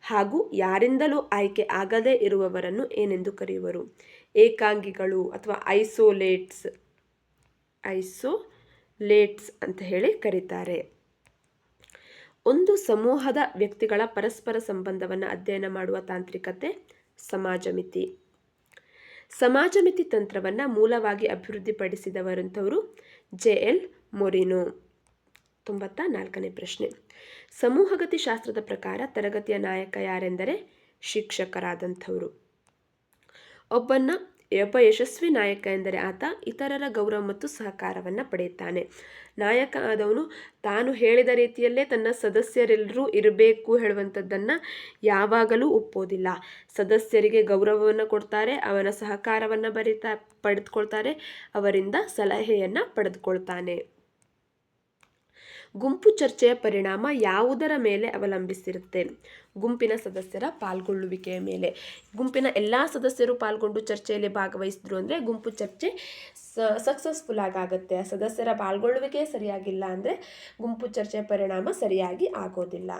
ಹಾಗೂ ಯಾರಿಂದಲೂ ಆಯ್ಕೆ ಆಗದೇ ಇರುವವರನ್ನು ಏನೆಂದು ಕರೆಯುವರು? ಏಕಾಂಗಿಗಳು ಅಥವಾ ಐಸೋಲೇಟ್ಸ್ ಅಂತ ಹೇಳಿ ಕರೀತಾರೆ. ಒಂದು ಸಮೂಹದ ವ್ಯಕ್ತಿಗಳ ಪರಸ್ಪರ ಸಂಬಂಧವನ್ನು ಅಧ್ಯಯನ ಮಾಡುವ ತಾಂತ್ರಿಕತೆ ಸಮಾಜ ಮಿತಿ. ಸಮಾಜಮಿತಿ ತಂತ್ರವನ್ನು ಮೂಲವಾಗಿ ಅಭಿವೃದ್ಧಿಪಡಿಸಿದವರಂಥವರು JL ಮೊರಿನೋ. 94ನೇ ಪ್ರಶ್ನೆ. ಸಮೂಹಗತಿ ಶಾಸ್ತ್ರದ ಪ್ರಕಾರ ತರಗತಿಯ ನಾಯಕ ಯಾರೆಂದರೆ ಶಿಕ್ಷಕರಾದಂಥವರು. ಒಬ್ಬ ಯಶಸ್ವಿ ನಾಯಕ ಎಂದರೆ ಆತ ಇತರರ ಗೌರವ ಮತ್ತು ಸಹಕಾರವನ್ನು ಪಡೆಯುತ್ತಾನೆ. ನಾಯಕ ಆದವನು ತಾನು ಹೇಳಿದ ರೀತಿಯಲ್ಲೇ ತನ್ನ ಸದಸ್ಯರೆಲ್ಲರೂ ಇರಬೇಕು ಹೇಳುವಂಥದ್ದನ್ನು ಯಾವಾಗಲೂ ಒಪ್ಪೋದಿಲ್ಲ. ಸದಸ್ಯರಿಗೆ ಗೌರವವನ್ನು ಕೊಡ್ತಾರೆ, ಅವನ ಸಹಕಾರವನ್ನು ಪಡೆದುಕೊಳ್ತಾರೆ, ಅವರಿಂದ ಸಲಹೆಯನ್ನು ಪಡೆದುಕೊಳ್ತಾನೆ. ಗುಂಪು ಚರ್ಚೆಯ ಪರಿಣಾಮ ಯಾವುದರ ಮೇಲೆ ಅವಲಂಬಿಸಿರುತ್ತೆ? ಗುಂಪಿನ ಸದಸ್ಯರ ಪಾಲ್ಗೊಳ್ಳುವಿಕೆಯ ಮೇಲೆ. ಗುಂಪಿನ ಎಲ್ಲ ಸದಸ್ಯರು ಪಾಲ್ಗೊಂಡು ಚರ್ಚೆಯಲ್ಲಿ ಭಾಗವಹಿಸಿದ್ರು ಅಂದರೆ ಗುಂಪು ಚರ್ಚೆ ಸಕ್ಸಸ್ಫುಲ್ ಆಗುತ್ತೆ. ಸದಸ್ಯರ ಪಾಲ್ಗೊಳ್ಳುವಿಕೆ ಸರಿಯಾಗಿಲ್ಲ ಅಂದರೆ ಗುಂಪು ಚರ್ಚೆಯ ಪರಿಣಾಮ ಸರಿಯಾಗಿ ಆಗೋದಿಲ್ಲ.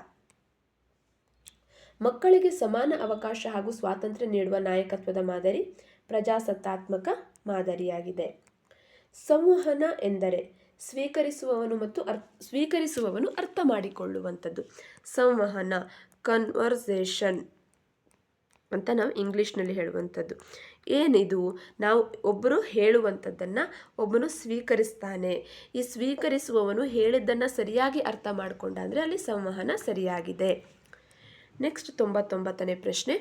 ಮಕ್ಕಳಿಗೆ ಸಮಾನ ಅವಕಾಶ ಹಾಗೂ ಸ್ವಾತಂತ್ರ್ಯ ನೀಡುವ ನಾಯಕತ್ವದ ಮಾದರಿ ಪ್ರಜಾಸತ್ತಾತ್ಮಕ ಮಾದರಿಯಾಗಿದೆ. ಸಂವಹನ ಎಂದರೆ ಸ್ವೀಕರಿಸುವವನು ಅರ್ಥ ಮಾಡಿಕೊಳ್ಳುವಂಥದ್ದು. ಸಂವಹನ ಕನ್ವರ್ಸೇಷನ್ ಅಂತ ನಾವು ಇಂಗ್ಲೀಷ್ನಲ್ಲಿ ಹೇಳುವಂಥದ್ದು. ಏನಿದು? ನಾವು ಒಬ್ಬರು ಹೇಳುವಂಥದ್ದನ್ನು ಒಬ್ಬನು ಸ್ವೀಕರಿಸ್ತಾನೆ. ಈ ಸ್ವೀಕರಿಸುವವನು ಹೇಳಿದ್ದನ್ನು ಸರಿಯಾಗಿ ಅರ್ಥ ಮಾಡಿಕೊಂಡ ಅಂದರೆ ಅಲ್ಲಿ ಸಂವಹನ ಸರಿಯಾಗಿದೆ. ನೆಕ್ಸ್ಟ್ 99ನೇ ಪ್ರಶ್ನೆ.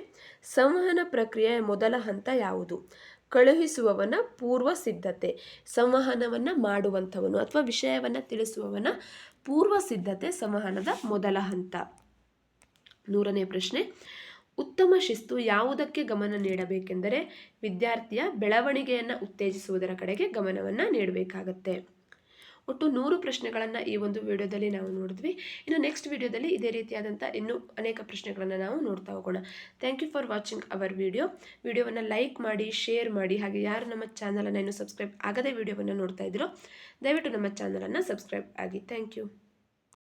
ಸಂವಹನ ಪ್ರಕ್ರಿಯೆಯ ಮೊದಲ ಹಂತ ಯಾವುದು? ಕಳುಹಿಸುವವನ ಪೂರ್ವ ಸಿದ್ಧತೆ. ಸಂವಹನವನ್ನು ಮಾಡುವಂಥವನು ಅಥವಾ ವಿಷಯವನ್ನು ತಿಳಿಸುವವನ ಪೂರ್ವ ಸಿದ್ಧತೆ ಸಂವಹನದ ಮೊದಲ ಹಂತ. 100ನೇ ಪ್ರಶ್ನೆ. ಉತ್ತಮ ಶಿಸ್ತು ಯಾವುದಕ್ಕೆ ಗಮನ ನೀಡಬೇಕೆಂದರೆ ವಿದ್ಯಾರ್ಥಿಯ ಬೆಳವಣಿಗೆಯನ್ನು ಉತ್ತೇಜಿಸುವುದರ ಕಡೆಗೆ ಗಮನವನ್ನು ನೀಡಬೇಕಾಗತ್ತೆ. ಒಟ್ಟು 100 ಪ್ರಶ್ನೆಗಳನ್ನು ಈ ಒಂದು ವಿಡಿಯೋದಲ್ಲಿ ನಾವು ನೋಡಿದ್ವಿ. ಇನ್ನು ನೆಕ್ಸ್ಟ್ ವಿಡಿಯೋದಲ್ಲಿ ಇದೇ ರೀತಿಯಾದಂಥ ಇನ್ನೂ ಅನೇಕ ಪ್ರಶ್ನೆಗಳನ್ನು ನಾವು ನೋಡ್ತಾ ಹೋಗೋಣ. Thank you for watching our ವಿಡಿಯೋವನ್ನು ಲೈಕ್ ಮಾಡಿ, ಶೇರ್ ಮಾಡಿ. ಹಾಗೆ ಯಾರು ನಮ್ಮ ಚಾನಲನ್ನು ಇನ್ನೂ ಸಬ್ಸ್ಕ್ರೈಬ್ ಆಗದೆ ವಿಡಿಯೋವನ್ನು ನೋಡ್ತಾ ಇದ್ದೀರೋ ದಯವಿಟ್ಟು ನಮ್ಮ ಚಾನಲನ್ನು ಸಬ್ಸ್ಕ್ರೈಬ್ ಆಗಿ. Thank you.